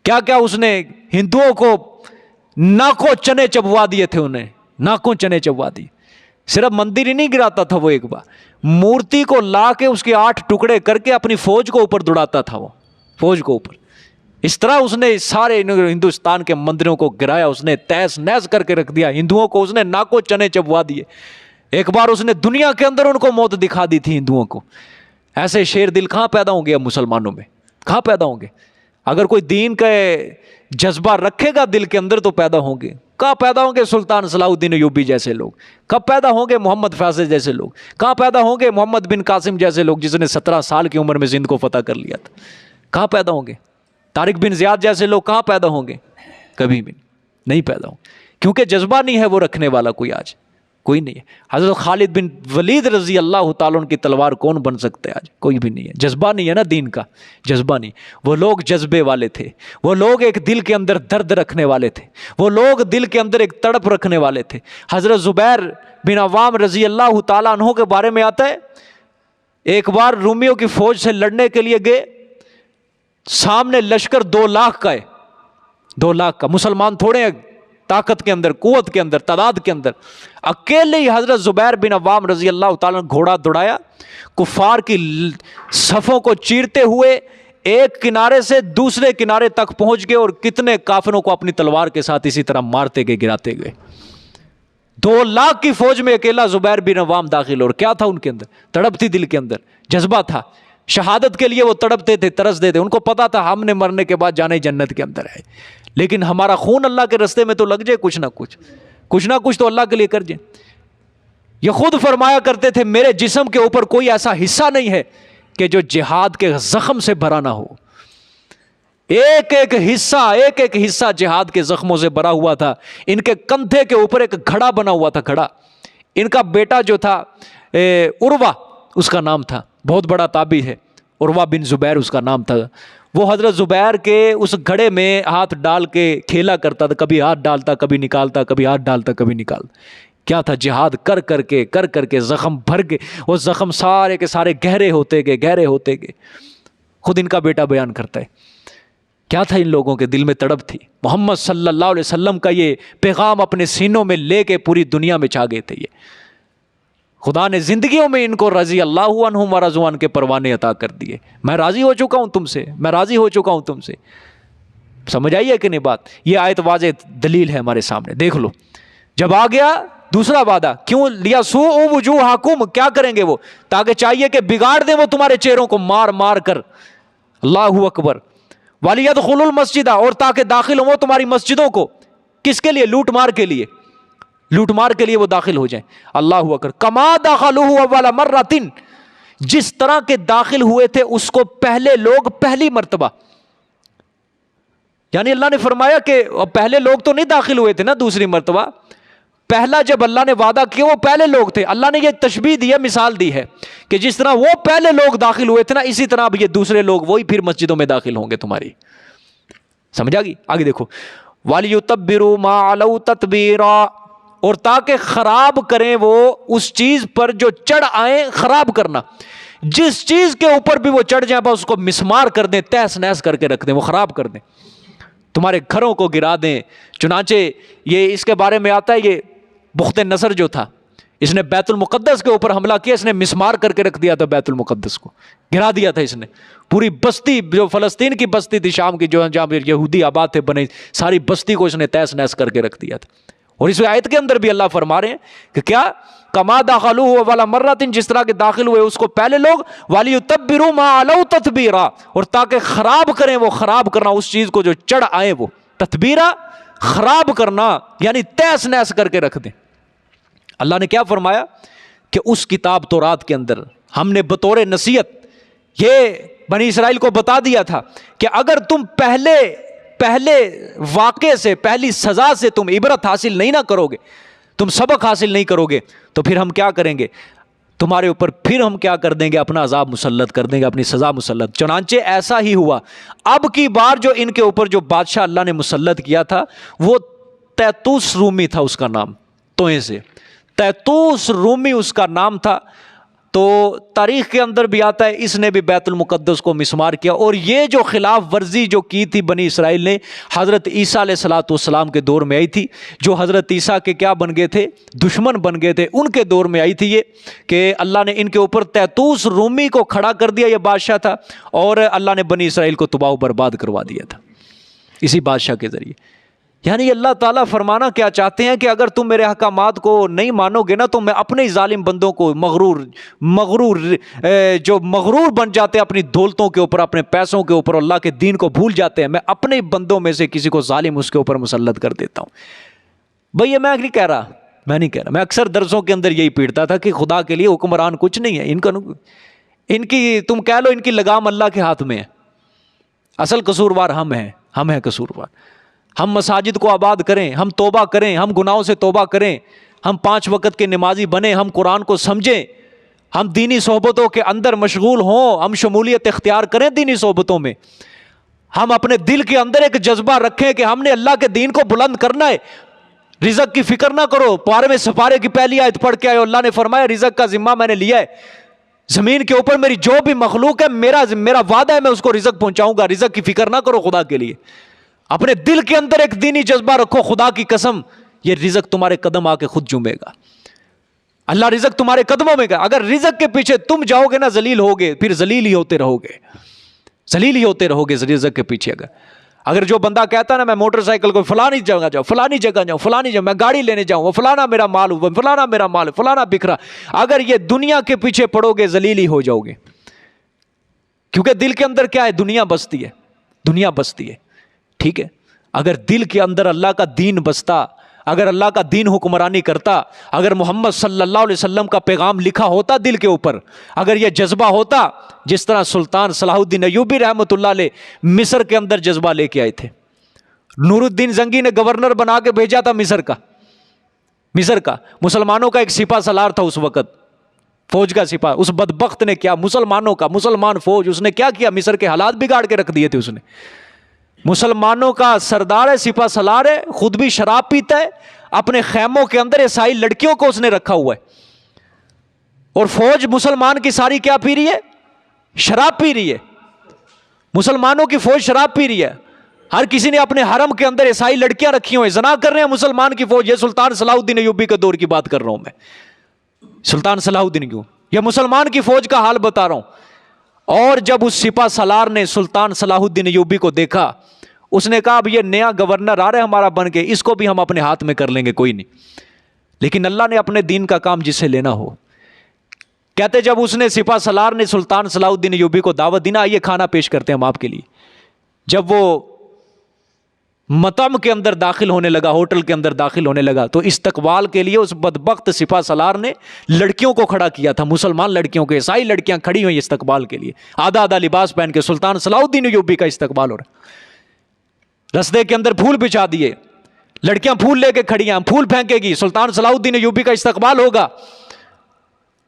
کیا کیا اس نے ہندوؤں کو ناکوں چنے چبوا دیے تھے, انہیں ناکوں چنے چبوا دیے. صرف مندر ہی نہیں گراتا تھا وہ, ایک بار مورتی کو لا کے اس کے 8 ٹکڑے کر کے اپنی فوج کو اوپر دوڑاتا تھا, وہ فوج کو اوپر. اس طرح اس نے سارے ہندوستان کے مندروں کو گرایا, اس نے تہس نہس کر کے رکھ دیا. ہندوؤں کو اس نے ناکوں چنے چبوا دیے. ایک بار اس نے دنیا کے اندر ان کو موت دکھا دی تھی ہندوؤں کو. ایسے شیر دل کہاں پیدا ہوں گے اب مسلمانوں میں؟ کہاں پیدا ہوں گے؟ اگر کوئی دین کا جذبہ رکھے گا دل کے اندر تو پیدا ہوں گے. کہاں پیدا ہوں گے سلطان صلاح الدین ایوبی جیسے لوگ؟ کب پیدا ہوں گے محمد فیصل جیسے لوگ؟ کہاں پیدا ہوں گے محمد بن قاسم جیسے لوگ جس نے 17 سال کی عمر میں سندھ کو فتح کر لیا تھا؟ کہاں پیدا ہوں گے؟ طارق بن زیاد جیسے لوگ کہاں پیدا ہوں گے؟ کبھی بھی نہیں پیدا ہوں, کیونکہ جذبہ نہیں ہے وہ رکھنے والا کوئی, آج کوئی نہیں ہے. حضرت خالد بن ولید رضی اللہ تعالیٰ عنہ کی تلوار کون بن سکتے ہیں؟ آج کوئی بھی نہیں ہے. جذبہ نہیں ہے نا دین کا, جذبہ نہیں. وہ لوگ جذبے والے تھے, وہ لوگ ایک دل کے اندر درد رکھنے والے تھے, وہ لوگ دل کے اندر ایک تڑپ رکھنے والے تھے. حضرت زبیر بن عوام رضی اللہ تعالیٰ عنہ کے بارے میں آتا ہے, ایک بار رومیوں کی فوج سے لڑنے کے لیے گئے, سامنے لشکر 2 لاکھ کا ہے, 2 لاکھ کا. مسلمان تھوڑے ہیں طاقت کے اندر, قوت کے اندر, تعداد کے اندر. اکیلے ہی حضرت زبیر بن عوام رضی اللہ تعالیٰ نے گھوڑا دوڑایا, کفار کی صفوں کو چیرتے ہوئے ایک کنارے سے دوسرے کنارے تک پہنچ گئے, اور کتنے کافروں کو اپنی تلوار کے ساتھ اسی طرح مارتے گئے, گراتے گئے. 2 لاکھ کی فوج میں اکیلا زبیر بن عوام داخل, اور کیا تھا ان کے اندر؟ تڑپ تھی دل کے اندر, جذبہ تھا. شہادت کے لیے وہ تڑپتے تھے, ترستے تھے. ان کو پتا تھا ہم نے مرنے کے بعد جانے جنت کے اندر ہے, لیکن ہمارا خون اللہ کے رستے میں تو لگ جائے, کچھ نہ کچھ تو اللہ کے لیے کر جائے. یہ خود فرمایا کرتے تھے میرے جسم کے اوپر کوئی ایسا حصہ نہیں ہے کہ جو جہاد کے زخم سے بھرا نہ ہو. ایک ایک حصہ جہاد کے زخموں سے بھرا ہوا تھا. ان کے کندھے کے اوپر ایک گھڑا بنا ہوا تھا, گھڑا. ان کا بیٹا جو تھا عروہ اس کا نام تھا, بہت بڑا تابعی ہے, عروہ بن زبیر اس کا نام تھا. وہ حضرت زبیر کے اس گھڑے میں ہاتھ ڈال کے کھیلا کرتا تھا, کبھی ہاتھ ڈالتا کبھی نکالتا, کبھی ہاتھ ڈالتا کبھی نکالتا. کیا تھا؟ جہاد کر کر کے زخم بھر کے، وہ زخم سارے کے سارے گہرے ہوتے گئے. خود ان کا بیٹا بیان کرتا ہے کیا تھا ان لوگوں کے دل میں تڑپ تھی. محمد صلی اللہ علیہ وسلم کا یہ پیغام اپنے سینوں میں لے کے پوری دنیا میں چھا گئے تھے. یہ خدا نے زندگیوں میں ان کو رضی اللہ عنہم و رضوان کے پروانے عطا کر دیے. میں راضی ہو چکا ہوں تم سے، میں راضی ہو چکا ہوں تم سے. سمجھ آئی ہے کہ نہیں بات؟ یہ آیت واضح دلیل ہے ہمارے سامنے. دیکھ لو، جب آ گیا دوسرا وعدہ، کیوں لیا؟ سو وجوہکم، کیا کریں گے وہ؟ تاکہ چاہیے کہ بگاڑ دیں وہ تمہارے چہروں کو مار مار کر. اللہ اکبر. وَلِيَدْخُلُوا الْمَسْجِدَ، اور تاکہ داخل ہوں وہ تمہاری مسجدوں کو. کس کے لیے؟ لوٹ مار کے لیے. لوٹ مار کے لیے وہ داخل ہو جائیں. اللہ اکبر. کما دخلوہ اول مرۃ، جس طرح کے داخل ہوئے تھے اس کو پہلے لوگ پہلی مرتبہ. یعنی اللہ نے فرمایا کہ پہلے لوگ تو نہیں داخل ہوئے تھے نا دوسری مرتبہ، پہلا جب اللہ نے وعدہ کیا وہ پہلے لوگ تھے. اللہ نے یہ تشبیہ دی ہے، مثال دی ہے کہ جس طرح وہ پہلے لوگ داخل ہوئے تھے نا، اسی طرح اب یہ دوسرے لوگ وہی پھر مسجدوں میں داخل ہوں گے تمہاری. سمجھا گی؟ آگے دیکھو، وَلِيُتَبِّرُوا مَا عَلَوْا تَتْبِيرًا، اور تاکہ خراب کریں وہ اس چیز پر جو چڑھ آئیں. خراب کرنا، جس چیز کے اوپر بھی وہ چڑھ جائیں بس اس کو مسمار کر دیں، تہس نہس کر کے رکھ دیں، وہ خراب کر دیں، تمہارے گھروں کو گرا دیں. چنانچہ یہ اس کے بارے میں آتا ہے، یہ بخت نصر جو تھا، اس نے بیت المقدس کے اوپر حملہ کیا، اس نے مسمار کر کے رکھ دیا تھا، بیت المقدس کو گرا دیا تھا اس نے. پوری بستی جو فلسطین کی بستی تھی، شام کی، جو جہاں یہودی آباد تھے بنے، ساری بستی کو اس نے تہس نہس کر کے رکھ دیا تھا. اور اس آیت کے اندر بھی اللہ فرما رہے ہیں کہ کیا؟ کما دخلوہ اول مرۃ، جس طرح کے داخل ہوئے اس کو پہلے لوگ. وَلِيُتَبِّرُوا مَا عَلَوْا تَتْبِيرًا، اور تاکہ خراب کریں وہ خراب کرنا اس چیز کو جو چڑھ آئے وہ. تتبیرہ، خراب کرنا، یعنی تہس نہس کر کے رکھ دیں. اللہ نے کیا فرمایا کہ اس کتاب تورات کے اندر ہم نے بطور نصیحت یہ بنی اسرائیل کو بتا دیا تھا کہ اگر تم پہلے واقعے سے، پہلی سزا سے تم عبرت حاصل نہیں نہ کرو گے، تم سبق حاصل نہیں کرو گے، تو پھر ہم کیا کریں گے تمہارے اوپر؟ پھر ہم کیا کر دیں گے؟ اپنا عذاب مسلط کر دیں گے، اپنی سزا مسلط. چنانچہ ایسا ہی ہوا. اب کی بار جو ان کے اوپر جو بادشاہ اللہ نے مسلط کیا تھا وہ تیتوس رومی تھا، اس کا نام توئیں سے تیتوس رومی اس کا نام تھا. تو تاریخ کے اندر بھی آتا ہے اس نے بھی بیت المقدس کو مسمار کیا. اور یہ جو خلاف ورزی جو کی تھی بنی اسرائیل نے، حضرت عیسیٰ علیہ السلام کے دور میں آئی تھی. جو حضرت عیسیٰ کے کیا بن گئے تھے؟ دشمن بن گئے تھے. ان کے دور میں آئی تھی یہ کہ اللہ نے ان کے اوپر تیتوس رومی کو کھڑا کر دیا. یہ بادشاہ تھا اور اللہ نے بنی اسرائیل کو تباہ و برباد کروا دیا تھا اسی بادشاہ کے ذریعے. یعنی اللہ تعالیٰ فرمانا کیا چاہتے ہیں کہ اگر تم میرے احکامات کو نہیں مانو گے نا تو میں اپنے ظالم بندوں کو جو مغرور بن جاتے ہیں اپنی دولتوں کے اوپر، اپنے پیسوں کے اوپر، اللہ کے دین کو بھول جاتے ہیں، میں اپنے بندوں میں سے کسی کو ظالم اس کے اوپر مسلط کر دیتا ہوں. بھئی یہ میں نہیں کہہ رہا، میں اکثر درسوں کے اندر یہی پیڑتا تھا کہ خدا کے لیے حکمران کچھ نہیں ہے، ان کی تم کہہ لو ان کی لگام اللہ کے ہاتھ میں ہے. اصل قصوروار ہم ہیں قصوروار. ہم مساجد کو آباد کریں، ہم توبہ کریں، ہم گناہوں سے توبہ کریں، ہم 5 وقت کے نمازی بنیں، ہم قرآن کو سمجھیں، ہم دینی صحبتوں کے اندر مشغول ہوں، ہم شمولیت اختیار کریں دینی صحبتوں میں، ہم اپنے دل کے اندر ایک جذبہ رکھیں کہ ہم نے اللہ کے دین کو بلند کرنا ہے. رزق کی فکر نہ کرو. پارے میں سپارے کی پہلی آیت پڑھ کے آئے، اللہ نے فرمایا رزق کا ذمہ میں نے لیا ہے. زمین کے اوپر میری جو بھی مخلوق ہے میرا وعدہ ہے میں اس کو رزق پہنچاؤں گا. رزق کی فکر نہ کرو خدا کے لیے. اپنے دل کے اندر ایک دینی جذبہ رکھو، خدا کی قسم یہ رزق تمہارے قدم آ کے خود چومے گا. اللہ رزق تمہارے قدموں میں گا. اگر رزق کے پیچھے تم جاؤ گے نا ذلیل ہوگے، پھر ذلیل ہی ہوتے رہو گے رزق کے پیچھے. اگر جو بندہ کہتا ہے نا میں موٹر سائیکل کو فلانی جگہ جاؤں، میں گاڑی لینے جاؤں، وہ فلانا میرا مال ہوا، فلانا بکھرا، اگر یہ دنیا کے پیچھے پڑو گے ذلیل ہی ہو جاؤ گے. کیونکہ دل کے اندر کیا ہے؟ دنیا بستی ہے. ٹھیک ہے، اگر دل کے اندر اللہ کا دین بستا، اگر اللہ کا دین حکمرانی کرتا، اگر محمد صلی اللہ علیہ وسلم کا پیغام لکھا ہوتا دل کے اوپر، اگر یہ جذبہ ہوتا جس طرح سلطان صلاح الدین ایوبی رحمۃ اللہ علیہ مصر کے اندر جذبہ لے کے آئے تھے. نور الدین زنگی نے گورنر بنا کے بھیجا تھا مصر کا مسلمانوں کا ایک سپاہ سالار تھا اس وقت، فوج کا سپاہ. اس بدبخت نے کیا مسلمان فوج اس نے کیا مصر کے حالات بگاڑ کے رکھ دیے تھے اس نے. مسلمانوں کا سردار ہے، سپہ سالار ہے، خود بھی شراب پیتا ہے، اپنے خیموں کے اندر عیسائی لڑکیوں کو اس نے رکھا ہوا ہے، اور فوج مسلمان کی ساری کیا پی رہی ہے؟ شراب پی رہی ہے۔ مسلمانوں کی فوج شراب پی رہی ہے، ہر کسی نے اپنے حرم کے اندر عیسائی لڑکیاں رکھی ہوئی، زنا کر رہے ہیں مسلمان کی فوج۔ یہ سلطان صلاح الدین ایوبی کے دور کی بات کر رہا ہوں میں، سلطان صلاح الدین کیوں، یہ مسلمان کی فوج کا حال بتا رہا ہوں۔ اور جب اس سپہ سالار نے سلطان صلاح الدین ایوبی کو دیکھا، اس نے کہا اب یہ نیا گورنر آ رہا ہے ہمارا بن کے، اس کو بھی ہم اپنے ہاتھ میں کر لیں گے، کوئی نہیں۔ لیکن اللہ نے اپنے دین کا کام جسے لینا ہو، کہتے جب اس نے سپہ سالار نے سلطان صلاح الدین ایوبی کو دعوت دینا، آئیے کھانا پیش کرتے ہیں ہم آپ کے لیے، جب وہ مطعم کے اندر داخل ہونے لگا، ہوٹل کے اندر داخل ہونے لگا، تو استقبال کے لیے اس بدبخت سپہ سالار نے لڑکیوں کو کھڑا کیا تھا، مسلمان لڑکیوں کے، عیسائی لڑکیاں کھڑی ہوئی استقبال کے لیے، آدھا آدھا لباس پہن کے سلطان صلاح الدین ایوبی کا استقبال ہو رہا۔ رستے کے اندر پھول بچھا دیے، لڑکیاں پھول لے کے کھڑی ہیں، پھول پھینکے گی، سلطان صلاح الدین ایوبی کا استقبال ہوگا۔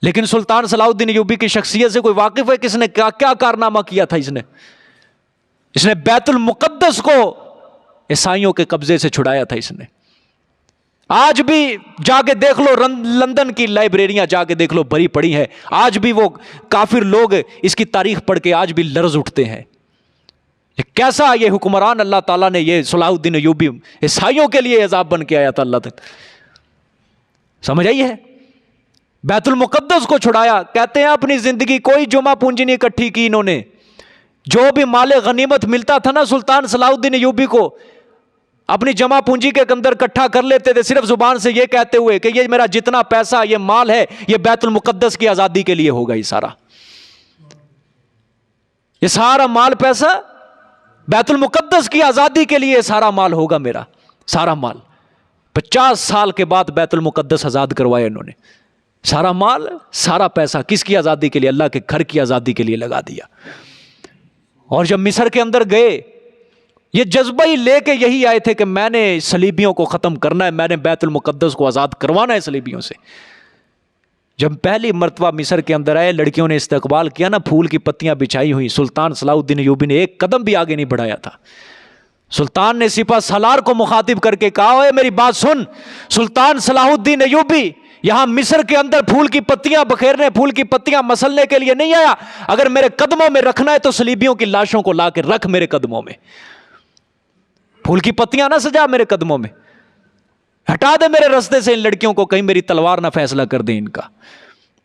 لیکن سلطان صلاح الدین ایوبی کی شخصیت سے کوئی واقف ہے؟ کس نے کیا کارنامہ کیا تھا؟ اس نے بیت المقدس کو عیسائیوں کے قبضے سے چھڑایا تھا۔ اس نے آج بھی جا کے دیکھ لو، لندن کی لائبریریاں جا کے دیکھ لو، بھری پڑی ہے، آج بھی وہ کافر لوگ اس کی تاریخ پڑھ کے آج بھی لرز اٹھتے ہیں۔ کیسا یہ حکمران اللہ تعالیٰ نے، یہ صلاح الدین ایوبی عیسائیوں کے لیے عذاب بن کے آیا تھا اللہ تک، سمجھ آئی ہے؟ بیت المقدس کو چھڑایا۔ کہتے ہیں اپنی زندگی کوئی جمعہ پونجی نہیں اکٹھی کی انہوں نے، جو بھی مال غنیمت ملتا تھا نا سلطان صلاح الدین ایوبی کو، اپنی جمع پونجی کے اندر اکٹھا کر لیتے تھے، صرف زبان سے یہ کہتے ہوئے کہ یہ میرا جتنا پیسہ، یہ مال ہے، یہ بیت المقدس کی آزادی کے لیے ہوگا، یہ سارا مال پیسہ بیت المقدس کی آزادی کے لیے سارا مال ہوگا، میرا سارا مال۔ 50 سال کے بعد بیت المقدس آزاد کروایا انہوں نے، سارا مال، سارا پیسہ کس کی آزادی کے لیے؟ اللہ کے گھر کی آزادی کے لیے لگا دیا۔ اور جب مصر کے اندر گئے، یہ جذبہ ہی لے کے یہی آئے تھے کہ میں نے صلیبیوں کو ختم کرنا ہے، میں نے بیت المقدس کو آزاد کروانا ہے صلیبیوں سے۔ جب پہلی مرتبہ مصر کے اندر آئے، لڑکیوں نے استقبال کیا نا، پھول کی پتیاں بچھائی ہوئی، سلطان صلاح الدین ایوبی نے ایک قدم بھی آگے نہیں بڑھایا تھا۔ سلطان نے سپہ سالار کو مخاطب کر کے کہا، اے میری بات سن، سلطان صلاح الدین ایوبی یہاں مصر کے اندر پھول کی پتیاں بکھیرنے، پھول کی پتیاں مسلنے کے لیے نہیں آیا، اگر میرے قدموں میں رکھنا ہے تو صلیبیوں کی لاشوں کو لا کے رکھ میرے قدموں میں، پھول کی پتیاں نہ سجا میرے قدموں میں، ہٹا دے میرے رستے سے ان لڑکیوں کو، کہیں میری تلوار نہ فیصلہ کر دے ان کا۔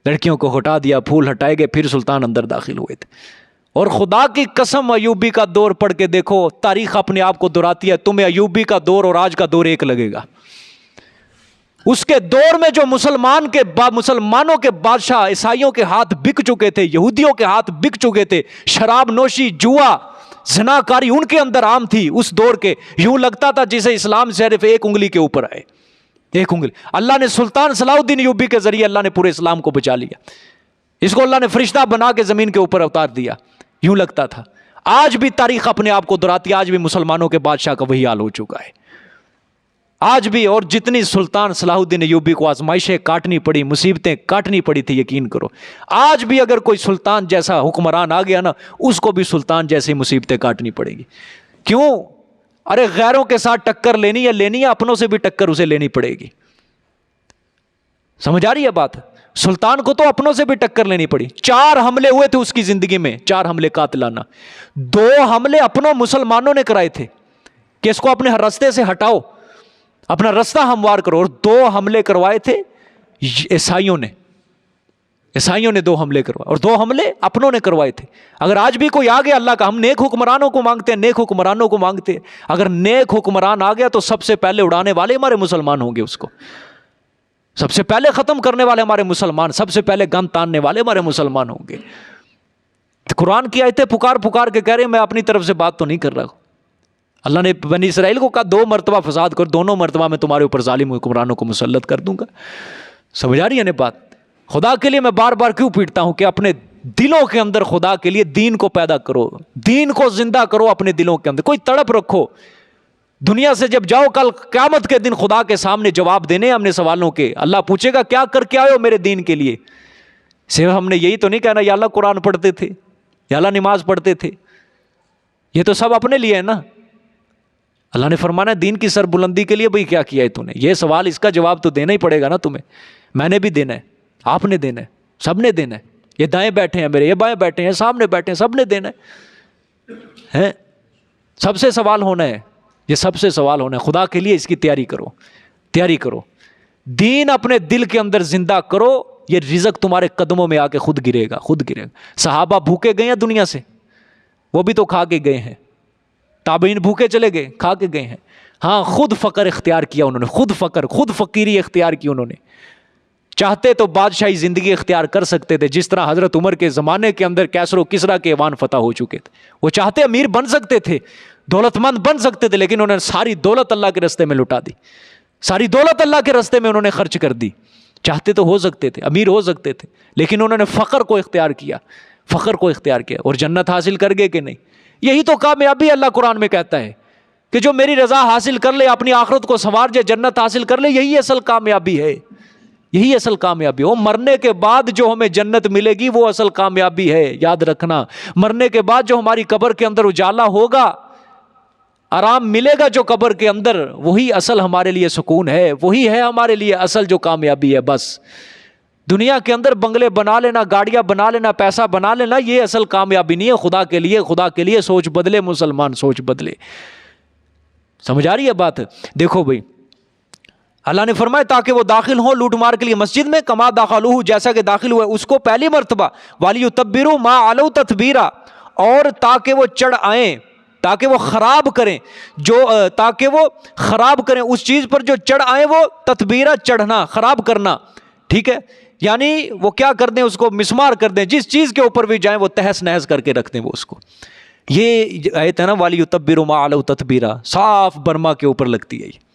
لڑکیوں کو ہٹا دیا، پھول ہٹائے گئے، پھر سلطان اندر داخل ہوئے تھے۔ اور خدا کی قسم ایوبی کا دور پڑھ کے دیکھو، تاریخ اپنے آپ کو دہراتی ہے، تمہیں ایوبی کا دور اور آج کا دور ایک لگے گا۔ اس کے دور میں جو مسلمانوں کے بادشاہ عیسائیوں کے ہاتھ بک چکے تھے، یہودیوں کے ہاتھ بک چکے تھے، شراب نوشی، جوا، زناکاری ان کے اندر عام تھی اس دور کے، یوں لگتا تھا جسے اسلام صرف ایک انگلی کے اوپر آئے، ایک انگلی۔ اللہ نے سلطان صلاح الدین ایوبی کے ذریعے اللہ نے پورے اسلام کو بچا لیا، اس کو اللہ نے فرشتہ بنا کے زمین کے اوپر اتار دیا، یوں لگتا تھا۔ آج بھی تاریخ اپنے آپ کو دہراتی ہے، آج بھی مسلمانوں کے بادشاہ کا وہی حال ہو چکا ہے آج بھی۔ اور جتنی سلطان صلاح الدین ایوبی کو آزمائشیں کاٹنی پڑی، مصیبتیں کاٹنی پڑی تھی، یقین کرو آج بھی اگر کوئی سلطان جیسا حکمران آ گیا نا، اس کو بھی سلطان جیسی مصیبتیں کاٹنی پڑے گی۔ کیوں؟ ارے غیروں کے ساتھ ٹکر لینی ہے، اپنوں سے بھی ٹکر اسے لینی پڑے گی۔ سمجھ آ رہی ہے بات؟ سلطان کو تو اپنوں سے بھی ٹکر لینی پڑی۔ 4 حملے ہوئے تھے اس کی زندگی میں، 4 حملے قاتلانہ۔ 2 حملے اپنوں مسلمانوں نے کرائے تھے کہ اس کو اپنے رستے سے ہٹاؤ، اپنا رستہ ہموار کرو، اور 2 حملے کروائے تھے عیسائیوں نے 2 حملے کروائے، اور 2 حملے اپنوں نے کروائے تھے۔ اگر آج بھی کوئی آ گیا اللہ کا، ہم نیک حکمرانوں کو مانگتے ہیں، نیک حکمرانوں کو مانگتے ہیں، اگر نیک حکمران آ گیا تو سب سے پہلے اڑانے والے ہمارے مسلمان ہوں گے، اس کو سب سے پہلے ختم کرنے والے ہمارے مسلمان، سب سے پہلے گن تاننے والے ہمارے مسلمان ہوں گے۔ قرآن کی آیتیں پکار کے کہہ رہے ہیں، میں اپنی طرف سے بات تو نہیں کر رہا ہوں۔ اللہ نے بنی اسرائیل کو کہا 2 مرتبہ فساد کر، دونوں مرتبہ میں تمہارے اوپر ظالم حکمرانوں کو مسلط کر دوں گا۔ سمجھ آ رہی ہے نا بات؟ خدا کے لیے میں بار بار کیوں پیٹتا ہوں کہ اپنے دلوں کے اندر خدا کے لیے دین کو پیدا کرو، دین کو زندہ کرو اپنے دلوں کے اندر، کوئی تڑپ رکھو۔ دنیا سے جب جاؤ، کل قیامت کے دن خدا کے سامنے جواب دینے ہم نے سوالوں کے، اللہ پوچھے گا کیا کر کے آئے ہو میرے دین کے لیے؟ صرف ہم نے یہی تو نہیں کہنا یا اللہ قرآن پڑھتے تھے، یا اللہ نماز پڑھتے تھے، یہ تو سب اپنے لیے ہے نا، اللہ نے فرمانا دین کی سربلندی کے لیے بھئی کیا کیا ہے تو نے؟ یہ سوال اس کا جواب تو دینا ہی پڑے گا نا تمہیں، میں نے بھی دینا ہے، آپ نے دینا ہے، سب نے دینا ہے. یہ دائیں بیٹھے ہیں میرے، یہ بائیں بیٹھے ہیں، سامنے بیٹھے ہیں، سب نے دینا ہے. سب سے سوال ہونا ہے، یہ سب سے سوال ہونا ہے. خدا کے لیے اس کی تیاری کرو، تیاری کرو. دین اپنے دل کے اندر زندہ کرو، یہ رزق تمہارے قدموں میں آ کے خود گرے گا، خود گرے گا. صحابہ بھوکے گئے ہیں دنیا سے، وہ بھی تو کھا کے گئے ہیں. تابعین بھوکے چلے گئے، کھا کے گئے ہیں. ہاں خود فقر اختیار کیا انہوں نے، خود فقر، خود فقیری اختیار کی انہوں نے. چاہتے تو بادشاہی زندگی اختیار کر سکتے تھے، جس طرح حضرت عمر کے زمانے کے اندر کیسر و کسریٰ کے ایوان فتح ہو چکے تھے. وہ چاہتے امیر بن سکتے تھے، دولت مند بن سکتے تھے، لیکن انہوں نے ساری دولت اللہ کے راستے میں لٹا دی، ساری دولت اللہ کے راستے میں انہوں نے خرچ کر دی. چاہتے تو ہو سکتے تھے، امیر ہو سکتے تھے، لیکن انہوں نے فقر کو اختیار کیا، فقر کو اختیار کیا، اور جنت حاصل کر گئے کہ نہیں. یہی تو کامیابی اللہ قرآن میں کہتا ہے کہ جو میری رضا حاصل کر لے، اپنی آخرت کو سنوار جائے، جنت حاصل کر لے، یہی اصل کامیابی ہے، یہی اصل کامیابی. وہ مرنے کے بعد جو ہمیں جنت ملے گی وہ اصل کامیابی ہے، یاد رکھنا. مرنے کے بعد جو ہماری قبر کے اندر اجالا ہوگا، آرام ملے گا جو قبر کے اندر، وہی اصل ہمارے لیے سکون ہے، وہی ہے ہمارے لیے اصل جو کامیابی ہے. بس دنیا کے اندر بنگلے بنا لینا، گاڑیاں بنا لینا، پیسہ بنا لینا، یہ اصل کامیابی نہیں ہے. خدا کے لیے، خدا کے لیے سوچ بدلے مسلمان، سوچ بدلے. سمجھ آ رہی ہے بات؟ دیکھو بھائی، اللہ نے فرمایا تاکہ وہ داخل ہوں لوٹ مار کے لیے مسجد میں، کما داخلوہ، جیسا کہ داخل ہوئے اس کو پہلی مرتبہ، وَلِيُتَبِّرُوا مَا عَلَوْا تَتْبِيرًا، اور تاکہ وہ چڑھ آئیں، تاکہ وہ خراب کریں، تاکہ وہ خراب کریں اس چیز پر جو چڑھ آئیں، وہ تتبیرہ، چڑھنا، خراب کرنا. ٹھیک ہے، یعنی وہ کیا کر دیں، اس کو مسمار کر دیں، جس چیز کے اوپر بھی جائیں وہ تہس نہس کر کے رکھ دیں وہ اس کو. یہ آیت ہے نا وَلِيُتَبِّرُوا مَا عَلَوْا تَتْبِيرًا، صاف برما کے اوپر لگتی ہے، یہ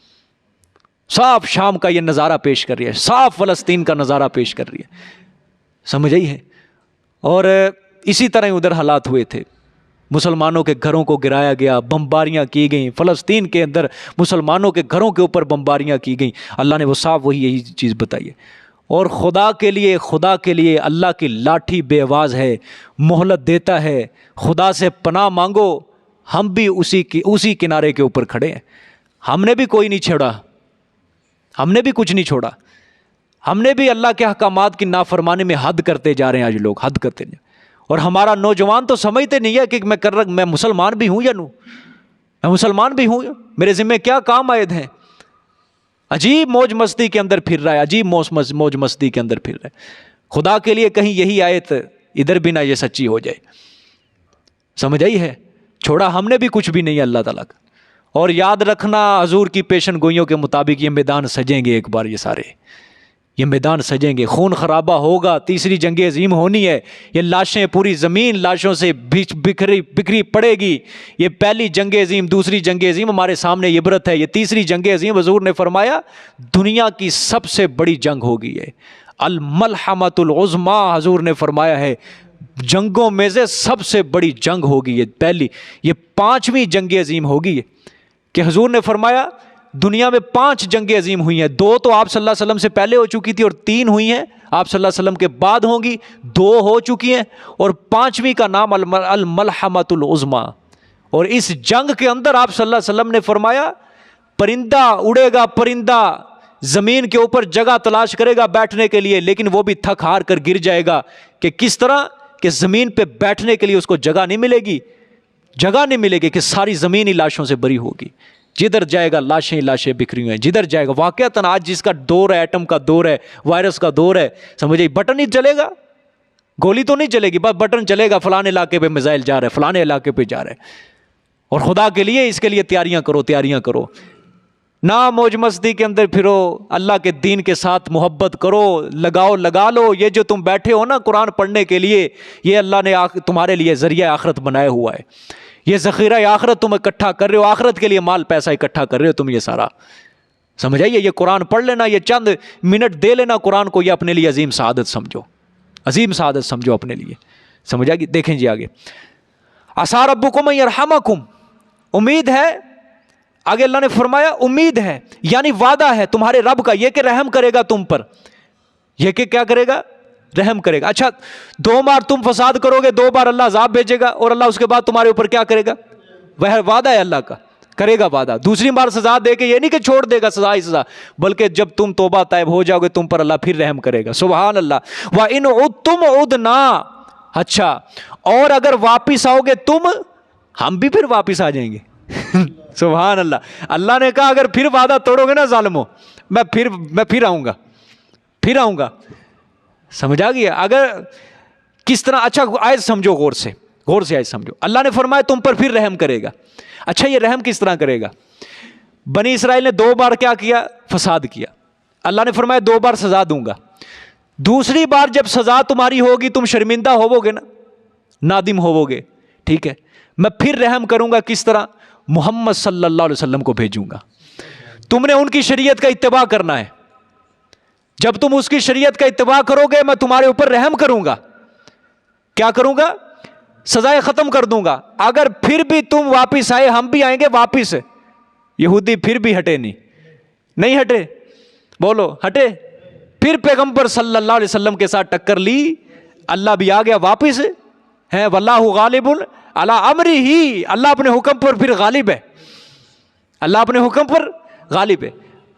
صاف شام کا یہ نظارہ پیش کر رہی ہے، صاف فلسطین کا نظارہ پیش کر رہی ہے. سمجھ آئی ہے؟ اور اسی طرح ادھر حالات ہوئے تھے، مسلمانوں کے گھروں کو گرایا گیا، بمباریاں کی گئیں، فلسطین کے اندر مسلمانوں کے گھروں کے اوپر بمباریاں کی گئیں. اللہ نے وہ صاف وہی یہی چیز بتائی ہے. اور خدا کے لیے اللہ کی لاٹھی بے آواز ہے، مہلت دیتا ہے. خدا سے پناہ مانگو. ہم بھی اسی کنارے کے اوپر کھڑے ہیں. ہم نے بھی کوئی نہیں چھوڑا، ہم نے بھی کچھ نہیں چھوڑا. ہم نے بھی اللہ کے احکامات کی نافرمانی میں حد کرتے جا رہے ہیں. آج لوگ حد کرتے ہیں، اور ہمارا نوجوان تو سمجھتے نہیں ہے کہ میں مسلمان بھی ہوں یا نو، میں مسلمان بھی ہوں، میرے ذمہ کیا کام عائد ہیں. عجیب موج مستی کے اندر پھر رہا ہے، عجیب موج مستی کے اندر پھر رہا ہے. خدا کے لیے کہیں یہی آیت ادھر بھی نہ یہ سچی ہو جائے. سمجھ آئی ہے؟ چھوڑا ہم نے بھی کچھ بھی نہیں اللہ تعالیٰ کا. اور یاد رکھنا حضور کی پیشن گوئیوں کے مطابق یہ میدان سجیں گے ایک بار، یہ میدان سجیں گے، خون خرابہ ہوگا، تیسری جنگ عظیم ہونی ہے. یہ لاشیں، پوری زمین لاشوں سے بکھری پڑے گی. یہ پہلی جنگ عظیم، دوسری جنگ عظیم ہمارے سامنے عبرت ہے. یہ تیسری جنگ عظیم حضور نے فرمایا دنیا کی سب سے بڑی جنگ ہوگی. ہے الملحمۃ العظمیٰ، حضور نے فرمایا ہے جنگوں میں سے سب سے بڑی جنگ ہوگی. یہ پہلی، یہ 5ویں جنگ عظیم ہوگی. کہ حضور نے فرمایا دنیا میں 5 جنگیں عظیم ہوئی ہیں، 2 تو آپ صلی اللہ علیہ وسلم سے پہلے ہو چکی تھی، اور 3 ہوئی ہیں آپ صلی اللہ علیہ وسلم کے بعد ہوں گی، 2 ہو چکی ہیں، اور 5ویں کا نام الملحمۃ العظمیٰ. اور اس جنگ کے اندر آپ صلی اللہ علیہ وسلم نے فرمایا پرندہ اڑے گا، پرندہ زمین کے اوپر جگہ تلاش کرے گا بیٹھنے کے لیے، لیکن وہ بھی تھک ہار کر گر جائے گا. کہ کس طرح کہ زمین پہ بیٹھنے کے لیے اس کو جگہ نہیں ملے گی، جگہ نہیں ملے گی، کہ ساری زمین ہی لاشوں سے بری ہوگی. جدھر جائے گا لاشیں ہی لاشیں بکھری ہوئی ہیں، جدھر جائے گا. واقعتاً آج جس کا دور ہے، ایٹم کا دور ہے، وائرس کا دور ہے، سمجھے بٹن ہی چلے گا، گولی تو نہیں چلے گی، بس بٹن چلے گا، فلانے علاقے پہ میزائل جا رہا ہے، فلانے علاقے پہ جا رہا ہے. اور خدا کے لیے اس کے لیے تیاریاں کرو. نہ موج مستی کے اندر پھرو، اللہ کے دین کے ساتھ محبت کرو، لگا لو. یہ جو تم بیٹھے ہو نا قرآن پڑھنے کے لیے، یہ اللہ نے تمہارے لیے ذریعہ آخرت بنایا ہوا ہے. یہ ذخیرہ آخرت تم اکٹھا کر رہے ہو، آخرت کے لیے مال پیسہ اکٹھا کر رہے ہو تم. یہ سارا سمجھ آئیے، یہ قرآن پڑھ لینا، یہ چند منٹ دے لینا قرآن کو، یہ اپنے لیے عظیم سعادت سمجھو، عظیم سعادت سمجھو اپنے لیے. سمجھ آئے گی؟ دیکھیں جی آگے، عسیٰ ربکم ان یرحمکم، امید ہے. آگے اللہ نے فرمایا امید ہے، یعنی وعدہ ہے تمہارے رب کا یہ کہ رحم کرے گا تم پر. یہ کہ کیا کرے گا؟ رحم کرے گا. اچھا 2 بار تم فساد کرو گے، 2 بار اللہ عذاب بھیجے گا، اور اللہ اس کے بعد تمہارے اوپر کیا کرے گا؟ وہ وعدہ ہے اللہ کا. کرے گا وعدہ. دوسری بار سزا دے کے یہ نہیں کہ چھوڑ دے گا سزا ہی سزا, بلکہ جب تم توبہ طائب ہو جاؤ گے تم پر اللہ پھر رحم کرے گا. سبحان اللہ. وَإِنْ عُدْتُمْ عُدْنَا, اچھا اور اگر واپس آؤ گے تم, ہم بھی پھر واپس آ جائیں گے. سبحان اللہ. اللہ نے کہا اگر پھر وعدہ توڑو گے نا ظالمو, میں پھر آؤں گا. سمجھا گیا اگر کس طرح. اچھا آیت سمجھو غور سے آیت سمجھو. اللہ نے فرمایا تم پر پھر رحم کرے گا. اچھا یہ رحم کس طرح کرے گا؟ بنی اسرائیل نے 2 بار کیا کیا؟ فساد کیا. اللہ نے فرمایا 2 بار سزا دوں گا. دوسری بار جب سزا تمہاری ہوگی تم شرمندہ ہوو گے نا, نادم ہوو گے, ٹھیک ہے, میں پھر رحم کروں گا. کس طرح؟ محمد صلی اللہ علیہ وسلم کو بھیجوں گا. تم نے ان کی شریعت کا اتباع کرنا ہے. جب تم اس کی شریعت کا اتباع کرو گے میں تمہارے اوپر رحم کروں گا. کیا کروں گا؟ سزائیں ختم کر دوں گا. اگر پھر بھی تم واپس آئے ہم بھی آئیں گے واپس. یہودی پھر بھی ہٹے نہیں ہٹے, بولو ہٹے. پھر پیغمبر صلی اللہ علیہ وسلم کے ساتھ ٹکر لی, اللہ بھی آ گیا واپس ہے. واللہ غالب علی امرہ, اللہ اپنے حکم پر پھر غالب ہے. اللہ اپنے حکم پر غالب ہے.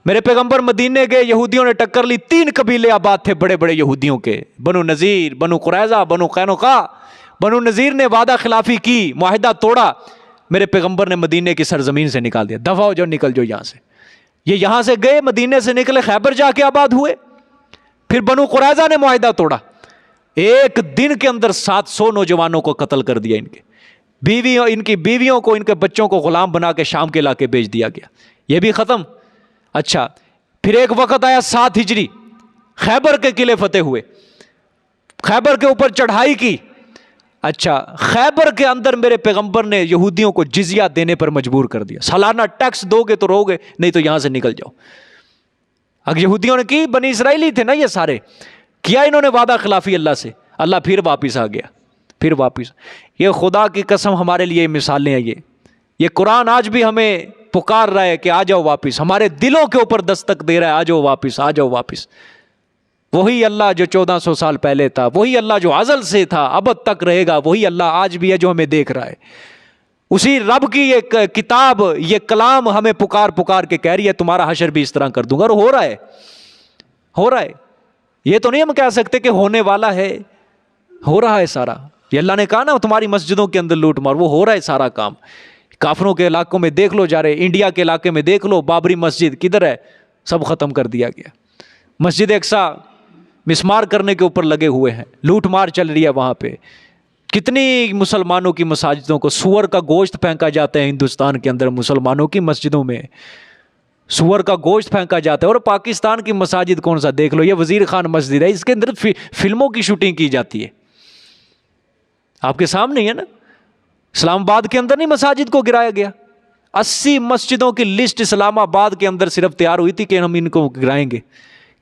میرے پیغمبر مدینے گئے, یہودیوں نے ٹکر لی. 3 قبیلے آباد تھے بڑے بڑے یہودیوں کے, بنو نذیر, بنو قریظہ, بنو قینقاع. بنو نذیر نے وعدہ خلافی کی, معاہدہ توڑا. میرے پیغمبر نے مدینے کی سرزمین سے نکال دیا, دفع ہو جاؤ, نکل جاؤ یہاں سے. یہ یہاں سے گئے, مدینے سے نکلے, خیبر جا کے آباد ہوئے. پھر بنو قریظہ نے معاہدہ توڑا. ایک دن کے اندر 700 نوجوانوں کو قتل کر دیا. ان کی بیویوں کو, ان کے بچوں کو غلام بنا کے شام کے علاقے بھیج دیا گیا. یہ بھی ختم. اچھا پھر ایک وقت آیا 7 ہجری, خیبر کے قلعے فتح ہوئے, خیبر کے اوپر چڑھائی کی. اچھا خیبر کے اندر میرے پیغمبر نے یہودیوں کو جزیہ دینے پر مجبور کر دیا. سالانہ ٹیکس دو گے تو رہو گے, نہیں تو یہاں سے نکل جاؤ. اگر یہودیوں نے کی, بنی اسرائیلی تھے نا یہ سارے, کیا انہوں نے وعدہ خلافی اللہ سے, اللہ پھر واپس آ گیا. پھر واپس. یہ خدا کی قسم ہمارے لیے مثالیں ہیں. یہ قرآن آج بھی ہمیں پکار رہا ہے کہ آ جاؤ واپس, ہمارے دلوں کے اوپر دستک دے رہا ہے, آ جاؤ واپس, آ جاؤ واپس. وہی اللہ جو 1400 سال پہلے تھا, وہی اللہ جو ازل سے تھا ابد تک رہے گا, وہی اللہ آج بھی ہے جو ہمیں دیکھ رہا ہے. اسی رب کی یہ کتاب, یہ کلام ہمیں پکار کے کہہ رہی ہے تمہارا حشر بھی اس طرح کر دوں گا. اور ہو رہا ہے. یہ تو نہیں ہم کہہ سکتے کہ ہونے والا ہے, ہو رہا ہے سارا. یہ اللہ نے کہا نا تمہاری مسجدوں کے اندر لوٹ مار, وہ ہو رہا ہے سارا کام. کافروں کے علاقوں میں دیکھ لو جا رہے, انڈیا کے علاقے میں دیکھ لو, بابری مسجد کدھر ہے, سب ختم کر دیا گیا. مسجد اقصیٰ مسمار کرنے کے اوپر لگے ہوئے ہیں, لوٹ مار چل رہی ہے وہاں پہ. کتنی مسلمانوں کی مساجدوں کو سور کا گوشت پھینکا جاتا ہے ہندوستان کے اندر, مسلمانوں کی مسجدوں میں سور کا گوشت پھینکا جاتا ہے. اور پاکستان کی مساجد کون سا دیکھ لو, یہ وزیر خان مسجد ہے, اس کے اندر فلموں کی شوٹنگ کی جاتی ہے. آپ کے سامنے ہی ہے نا. اسلام آباد کے اندر نہیں مساجد کو گرایا گیا, 80 مسجدوں کی لسٹ اسلام آباد کے اندر صرف تیار ہوئی تھی کہ ہم ان کو گرائیں گے.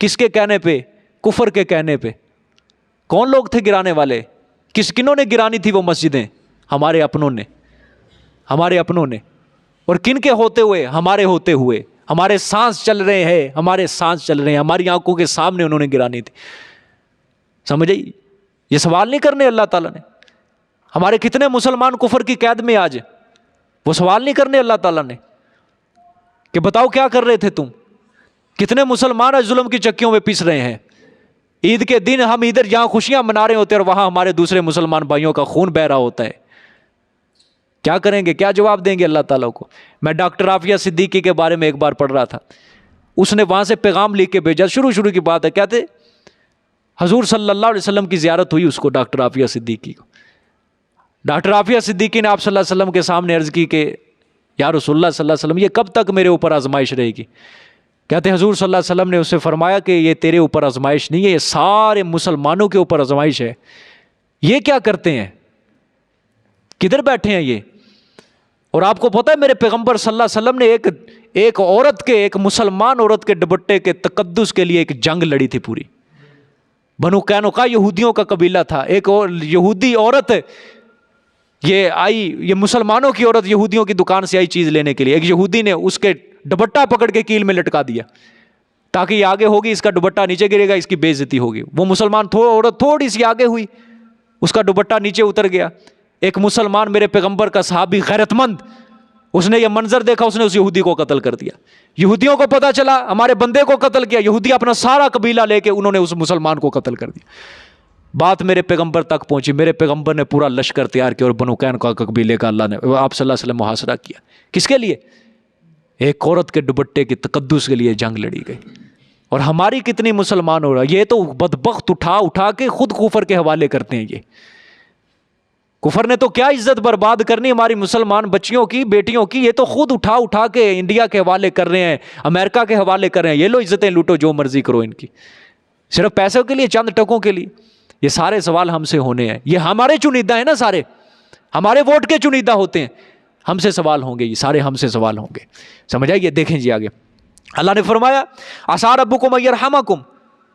کس کے کہنے پہ؟ کفر کے کہنے پہ. کون لوگ تھے گرانے والے؟ کنہوں نے گرانی تھی وہ مسجدیں؟ ہمارے اپنوں نے. اور کن کے ہوتے ہوئے؟ ہمارے ہوتے ہوئے. ہمارے سانس چل رہے ہیں, ہماری آنکھوں کے سامنے انہوں نے گرانی تھی. سمجھے؟ یہ سوال نہیں کرنے اللہ تعالیٰ نے. ہمارے کتنے مسلمان کفر کی قید میں آج, وہ سوال نہیں کرنے اللہ تعالیٰ نے کہ بتاؤ کیا کر رہے تھے تم. کتنے مسلمان آج ظلم کی چکیوں میں پیس رہے ہیں. عید کے دن ہم ادھر یہاں خوشیاں منا رہے ہوتے ہیں اور وہاں ہمارے دوسرے مسلمان بھائیوں کا خون بہ رہا ہوتا ہے. کیا کریں گے, کیا جواب دیں گے اللہ تعالیٰ کو؟ میں ڈاکٹر عافیہ صدیقی کے بارے میں ایک بار پڑھ رہا تھا, اس نے وہاں سے پیغام لکھ کے بھیجا. شروع کی بات ہے, کہتے حضور صلی اللہ علیہ وسلم کی زیارت ہوئی اس کو, ڈاکٹر عافیہ صدیقی کو. ڈاکٹر عافیہ صدیقی نے آپ صلی اللہ علیہ وسلم کے سامنے عرض کی کہ یا رسول اللہ صلی اللہ علیہ وسلم, یہ کب تک میرے اوپر آزمائش رہے گی؟ کہتے ہیں حضور صلی اللہ علیہ وسلم نے اس سے فرمایا کہ یہ تیرے اوپر آزمائش نہیں ہے, یہ سارے مسلمانوں کے اوپر آزمائش ہے. یہ کیا کرتے ہیں, کدھر بیٹھے ہیں یہ؟ اور آپ کو پتہ ہے میرے پیغمبر صلی اللہ علیہ وسلم نے ایک عورت کے, ایک مسلمان عورت کے دوپٹے کے تقدس کے لیے ایک جنگ لڑی تھی پوری. بنو قینقاع یہودیوں کا قبیلہ تھا. ایک یہودی عورت یہ آئی, یہ مسلمانوں کی عورت یہودیوں کی دکان سے آئی چیز لینے کے لیے. ایک یہودی نے اس کے دوپٹہ پکڑ کے کیل میں لٹکا دیا تاکہ یہ آگے ہوگی, اس کا دوپٹہ نیچے گرے گا, اس کی بے عزتی ہوگی. وہ مسلمان عورت تھوڑی سی آگے ہوئی, اس کا دوپٹہ نیچے اتر گیا. ایک مسلمان میرے پیغمبر کا صحابی غیرت مند, اس نے یہ منظر دیکھا, اس نے اس یہودی کو قتل کر دیا. یہودیوں کو پتا چلا ہمارے بندے کو قتل کیا, یہودی اپنا سارا قبیلہ لے کے انہوں نے اس مسلمان کو قتل کر دیا. بات میرے پیغمبر تک پہنچی, میرے پیغمبر نے پورا لشکر تیار کیا اور بنو قینقاع کا قبیلے کا اللہ نے آپ صلی اللہ علیہ وسلم محاصرہ کیا. کس کے لیے؟ ایک عورت کے دوپٹے کی تقدس کے لیے جنگ لڑی گئی. اور ہماری کتنی مسلمان ہو رہا, یہ تو بدبخت اٹھا کے خود کفر کے حوالے کرتے ہیں. یہ کفر نے تو کیا عزت برباد کرنی ہماری مسلمان بچیوں کی, بیٹیوں کی, یہ تو خود اٹھا کے انڈیا کے حوالے کر رہے ہیں, امریکہ کے حوالے کر رہے ہیں. یہ لو عزتیں لوٹو, جو مرضی کرو ان کی, صرف پیسوں کے لیے, چند ٹکوں کے لیے. یہ سارے سوال ہم سے ہونے ہیں. یہ ہمارے چنیدہ ہیں نا, سارے ہمارے ووٹ کے چنیدہ ہوتے ہیں. ہم سے سوال ہوں گے, یہ سارے ہم سے سوال ہوں گے. سمجھ آئیے؟ دیکھیں جی آگے اللہ نے فرمایا عسیٰ ربکم ان یرحمکم,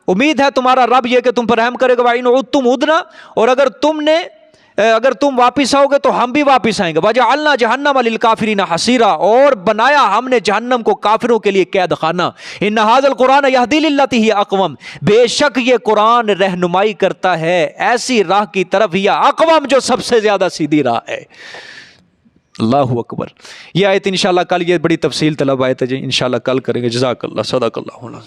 امید ہے تمہارا رب یہ کہ تم پر رحم کرے گا. وَإِنْ عُدْتُمْ عُدْنَا, اور اگر تم واپس آؤ گے تو ہم بھی واپس آئیں گے. وَجَعَلْنَا جَهَنَّمَ لِلْكَافِرِينَ حَصِيرًا, اور بنایا ہم نے جہنم کو کافروں کے لیے قید خانہ. إِنَّ هَذَا الْقُرْآنَ يَهْدِي لِلَّتِي هِيَ أَقْوَمُ, بے شک یہ قرآن رہنمائی کرتا ہے ایسی راہ کی طرف, یا اقوم جو سب سے زیادہ سیدھی راہ ہے. اللہ اکبر. یہ آیت انشاءاللہ کل, یہ بڑی تفصیل طلب آیت ہے جی, انشاءاللہ کل کریں گے. جزاک اللہ, صدق اللہ.